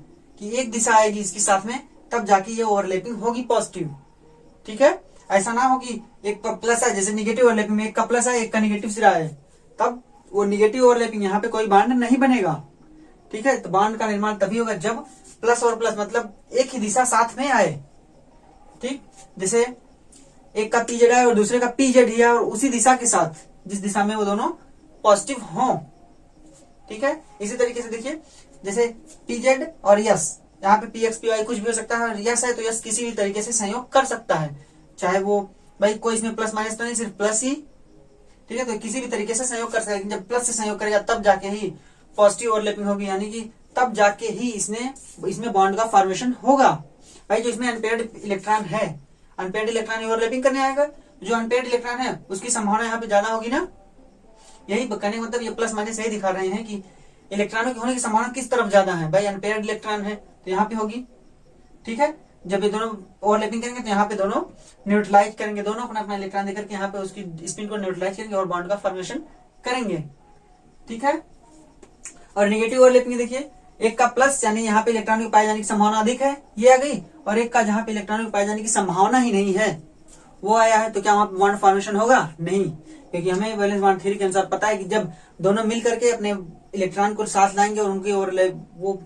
कि एक दिशा आएगी इसके साथ में, तब जाके ये ओवरलैपिंग होगी पॉजिटिव। ठीक है, ऐसा ना हो कि एक का प्लस है, जैसे निगेटिव ओवरलैपिंग में एक का प्लस है एक का निगेटिव सिरा है, तब वो निगेटिव ओवरलैपिंग यहाँ पे कोई बॉन्ड नहीं बनेगा। ठीक है, तो बॉन्ड का निर्माण तभी होगा जब प्लस और प्लस मतलब एक ही दिशा साथ में आए। ठीक, जैसे एक का पीजेड है और दूसरे का पीजेड ही है और उसी दिशा के साथ, जिस दिशा में वो दोनों पॉजिटिव हों। ठीक है, इसी तरीके से देखिए, जैसे पीजेड और यस, यहाँ पे पी एक्स पी वाई कुछ भी हो सकता है, और यस है तो यस किसी भी तरीके से संयोग कर सकता है, चाहे वो भाई कोई इसमें प्लस माइनस तो नहीं, सिर्फ प्लस ही। ठीक है, तो किसी भी तरीके से संयोग कर सकता है, जब प्लस से संयोग करेगा तब जाके ही पॉजिटिव ओवरलैपिंग होगी, यानी कि तब जाके ही इसमें बॉन्ड का फॉर्मेशन होगा। भाई जो इसमें अनपेयर्ड इलेक्ट्रॉन है, अनपेयर्ड इलेक्ट्रॉन ओवरलैपिंग करने आएगा, जो अनपेयर्ड इलेक्ट्रॉन है उसकी संभावना यहाँ पे ज्यादा होगी ना। यही कहने का मतलब ये प्लस माइनस यही दिखा रहे हैं कि इलेक्ट्रॉनों के होने की संभावना किस तरफ ज्यादा है। भाई अनपेयर्ड इलेक्ट्रॉन है तो यहाँ पे होगी। ठीक है, जब ये दोनों ओवरलैपिंग करेंगे तो यहाँ पे दोनों न्यूट्रलाइज करेंगे, दोनों अपना अपना इलेक्ट्रॉन देकर के यहाँ पे उसकी स्पिन को न्यूट्रलाइज करेंगे और बॉन्ड का फॉर्मेशन करेंगे। ठीक है, और नेगेटिव ओवरलैपिंग देखिए, एक का प्लस यानी यहाँ पे इलेक्ट्रॉन के पाए जाने की संभावना अधिक है, ये आ गई, और एक का जहाँ पे इलेक्ट्रॉन के पाए जाने की संभावना ही नहीं है वो आया है, तो क्या वहां बॉन्ड फॉर्मेशन होगा? नहीं, क्योंकि हमें वैलेंस बॉन्ड थ्योरी के अनुसार पता है कि जब दोनों मिल करके अपने इलेक्ट्रॉन को साथ लाएंगे और उनके वो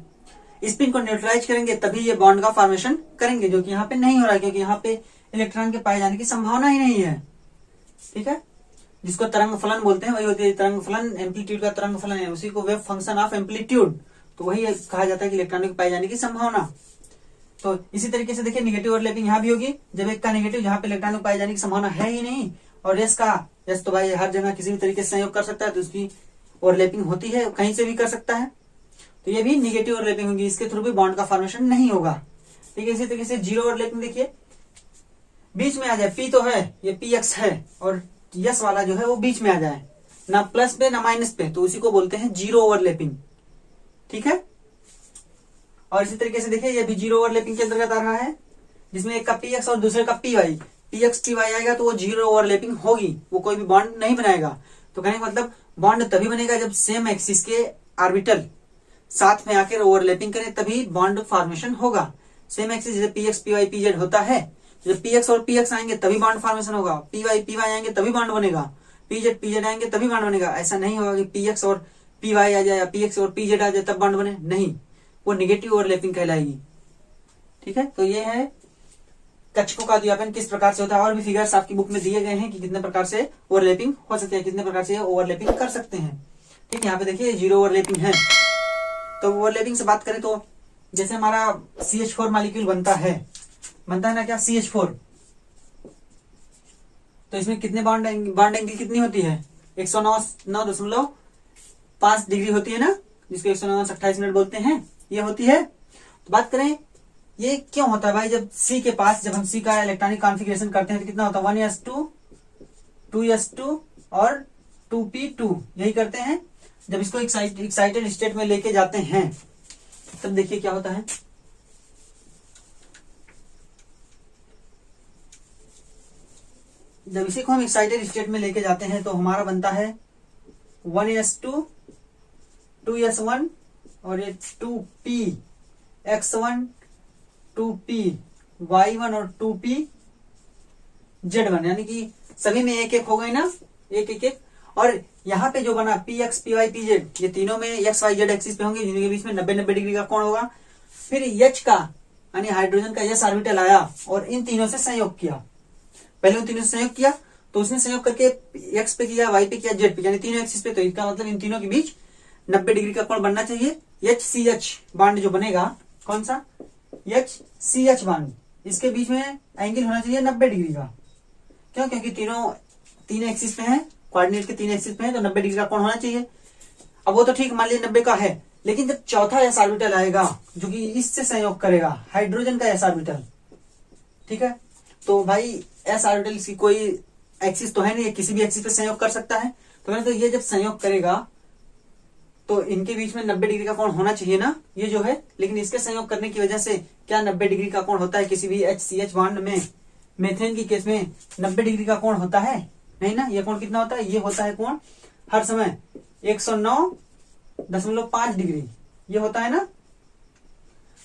स्पिन को न्यूट्रलाइज करेंगे तभी ये बॉन्ड का फॉर्मेशन करेंगे, जो कि यहाँ पे नहीं हो रहा है, क्योंकि यहाँ पे इलेक्ट्रॉन के पाए जाने की संभावना ही नहीं है। ठीक है, जिसको तरंग फलन बोलते हैं, वही होती है तरंग फलन, एम्पलीट्यूड का तरंग फलन है, उसी को वेव फंक्शन ऑफ एम्पलीट्यूड, तो वही कहा जाता है कि इलेक्ट्रॉन के पाए जाने की संभावना। तो इसी तरीके से देखिए निगेटिव ओवरलैपिंग यहाँ भी होगी, जब एक का नेगेटिव जहाँ पे इलेक्ट्रॉन को पाए जाने की संभावना है ही नहीं, और यस तो भाई हर जगह किसी भी तरीके से संयोग कर सकता है, तो उसकी ओवरलैपिंग होती है, कहीं से भी कर सकता है, तो ये भी निगेटिव ओवरलैपिंग होगी, इसके थ्रू भी बॉन्ड का फॉर्मेशन नहीं होगा। ठीक है, इसी तरीके से जीरो ओवरलैपिंग देखिए, बीच में आ जाए, पी तो है, ये पी एक्स है, और यस वाला जो है वो बीच में आ जाए, ना प्लस पे ना माइनस पे, तो उसी को बोलते हैं जीरो ओवरलैपिंग। ठीक है, और इसी तरीके से देखिए ये भी जीरो ओवरलैपिंग के अंतर्गत आ रहा है, जिसमें एक का पी एक्स और दूसरे का p y, p x p y आएगा तो वो जीरो ओवरलैपिंग होगी, वो कोई भी बॉन्ड नहीं बनाएगा। तो कहने का मतलब बॉन्ड तभी बनेगा जब सेम एक्सिस के ऑर्बिटल साथ में आकर ओवरलैपिंग करें, तभी बॉन्ड फॉर्मेशन होगा। सेम एक्सिस जैसे p x p y p z होता है, जब पी एक्स और पी एक्स आएंगे तभी बॉन्ड फॉर्मेशन होगा, पी वाई आएंगे तभी बॉन्ड बनेगा, पी जेड आएंगे तभी बॉन्ड बनेगा। ऐसा नहीं होगा कि पी एक्स और पी वाई आ जाए या पी एक्स और पी जेड आ जाए तब बॉन्ड बने, नहीं, वो नेगेटिव ओवरलैपिंग कहलाएगी। ठीक है, तो ये है कक्षकों का अध्यापन किस प्रकार से होता है, और भी फिगर्स आपकी बुक में दिए गए हैं कि कितने प्रकार से ओवरलैपिंग हो सकते हैं, कितने प्रकार से ओवरलैपिंग कर सकते हैं। ठीक है, यहाँ पे देखिए जीरो ओवरलैपिंग है। तो ओवरलैपिंग से बात करें तो जैसे हमारा CH4 मॉलिक्यूल बनता है ना क्या, CH4, तो इसमें कितने बॉन्ड एंगल कितनी होती है, 109.5 डिग्री होती है ना, जिसको 109.28 मिनट बोलते हैं, ये होती है। तो बात करें ये क्यों होता है भाई, जब C के पास जब हम C का इलेक्ट्रॉनिक कॉन्फ़िगरेशन करते हैं तो कितना होता है, 1s2 2s2 और 2p2, यही करते हैं। जब इसको एक्साइटेड स्टेट में लेके जाते हैं तब देखिए क्या होता है, जब इसी को हम एक्साइटेड स्टेट में लेके जाते हैं तो हमारा बनता है 1s2 2s1 और ये 2p x1 2p y1 और 2p z1, यानी कि सभी में एक एक हो गए ना, एक। और यहाँ पे जो बना p x p y p z, ये तीनों में एक्स वाई जेड एक्सिस पे होंगे, जिनके बीच में 90 डिग्री का कोण होगा। फिर H का यानी हाइड्रोजन का S ऑर्बिटल आया और इन तीनों से संयोग किया, पहले उन तीनों से संयोग किया तो उसने संयोग करके एक्स पे किया, वाई पे किया, जेड पे, यानी तीनों एक्सिस पे, तो इसका मतलब इन तीनों के बीच 90 डिग्री का कोण बनना चाहिए। HCH बॉन्ड जो बनेगा, कौन सा, HCH बॉन्ड, इसके बीच में एंगल होना चाहिए 90 डिग्री का। क्यों? क्योंकि तीन एक्सिस पे हैं, कोऑर्डिनेट के 3 एक्सिस पे हैं, तो 90 डिग्री का कोण होना चाहिए। अब वो तो ठीक मान लीजिए 90 का है, लेकिन जब चौथा एस ऑर्बिटल आएगा जो कि इससे संयोग करेगा, हाइड्रोजन का एस ऑर्बिटल, ठीक है, तो भाई एस ऑर्बिटल की कोई एक्सिस तो है नहीं, किसी भी एक्सिस पे संयोग कर सकता है, तो ये जब संयोग करेगा तो इनके बीच में 90 डिग्री का कोण होना चाहिए ना, ये जो है, लेकिन इसके संयोग करने की वजह से क्या 90 डिग्री का कोण होता है किसी भी HCH बॉन्ड में? मेथेन की केस में 90 डिग्री का कोण होता है? नहीं ना। ये कोण कितना होता है? ये होता है कोण हर समय 109.5 डिग्री। ये होता है ना,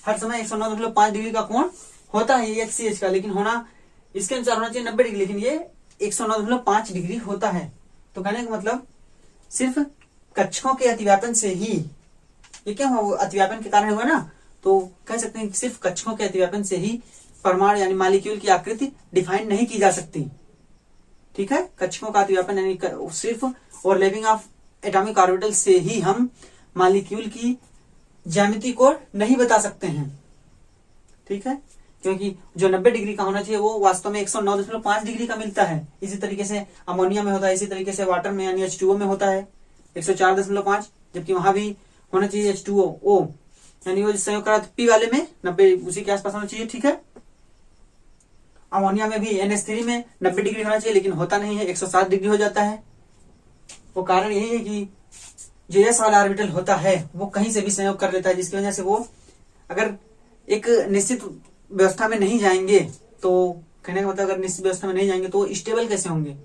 हर समय 109.5 डिग्री का कोण होता है ये HCH का, लेकिन होना इसके अनुसार होना चाहिए 90 डिग्री, लेकिन ये 109.5 डिग्री होता है। तो कहने का मतलब सिर्फ कक्षकों के अतिव्यापन से ही, ये क्या हुआ? अतिव्यापन के कारण हुआ ना, तो कह सकते हैं कि सिर्फ कक्षकों के अतिव्यापन से ही परमाणु यानी मॉलिक्यूल की आकृति डिफाइन नहीं की जा सकती। ठीक है, कक्षकों का अतिव्यापन यानी सिर्फ ओवरलैपिंग ऑफ एटॉमिक ऑर्बिटल से ही हम मॉलिक्यूल की ज्यामिति को नहीं बता सकते हैं। ठीक है, क्योंकि जो 90 डिग्री का होना चाहिए वो वास्तव में 109.5 डिग्री का मिलता है। इसी तरीके से अमोनिया में होता है, इसी तरीके से वाटर में यानी H2O में होता है 104.5, जबकि वहां भी होना चाहिए H2O यानी वो संयोग करा P वाले में 90 उसी के आसपास होना चाहिए। ठीक है, अमोनिया में भी NH3 में 90 डिग्री होना चाहिए, लेकिन होता नहीं है, 107 डिग्री हो जाता है। वो कारण यही है कि जो S वाला ऑर्बिटल होता है वो कहीं से भी संयोग कर लेता है, जिसकी वजह से वो अगर एक निश्चित व्यवस्था में नहीं जाएंगे, तो कहने का मतलब अगर निश्चित व्यवस्था में नहीं जाएंगे तो स्टेबल कैसे होंगे?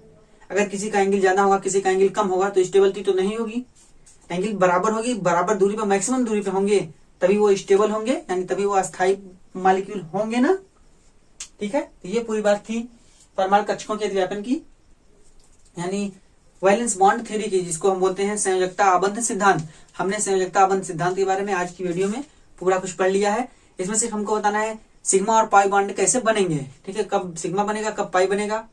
अगर किसी का एंगल ज्यादा होगा, किसी का एंगल कम होगा, तो स्टेबिलिटी तो नहीं होगी। एंगल बराबर होगी, बराबर दूरी पर, मैक्सिमम दूरी पे होंगे, तभी वो स्टेबल होंगे, यानी तभी वो अस्थायी मॉलिक्यूल होंगे ना। ठीक है, तो ये पूरी बात थी परमाणु कक्षकों के अतिव्यापन की, यानी वैलेंस बॉन्ड थ्योरी की, जिसको हम बोलते हैं संयोजकता आबंध सिद्धांत। हमने संयोजकता आबंध सिद्धांत के बारे में आज की वीडियो में पूरा कुछ पढ़ लिया है। इसमें सिर्फ हमको बताना है सिग्मा और पाई बॉन्ड कैसे बनेंगे। ठीक है, कब सिग्मा बनेगा, कब पाई बनेगा,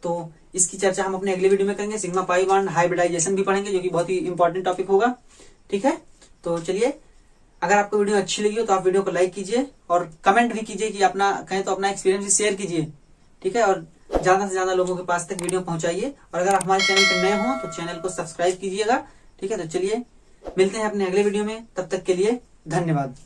तो इसकी चर्चा हम अपने अगले वीडियो में करेंगे। सिग्मा पाई बॉन्ड हाइब्रिडाइजेशन भी पढ़ेंगे, जो कि बहुत ही इंपॉर्टेंट टॉपिक होगा। ठीक है, तो चलिए, अगर आपको वीडियो अच्छी लगी हो तो आप वीडियो को लाइक कीजिए और कमेंट भी कीजिए कि अपना कहें तो अपना एक्सपीरियंस शेयर कीजिए। ठीक है, और ज्यादा से ज्यादा लोगों के पास तक वीडियो पहुंचाइए। और अगर आप हमारे चैनल पर नए हो तो चैनल को सब्सक्राइब कीजिएगा। ठीक है, तो चलिए मिलते हैं अपने अगले वीडियो में, तब तक के लिए धन्यवाद।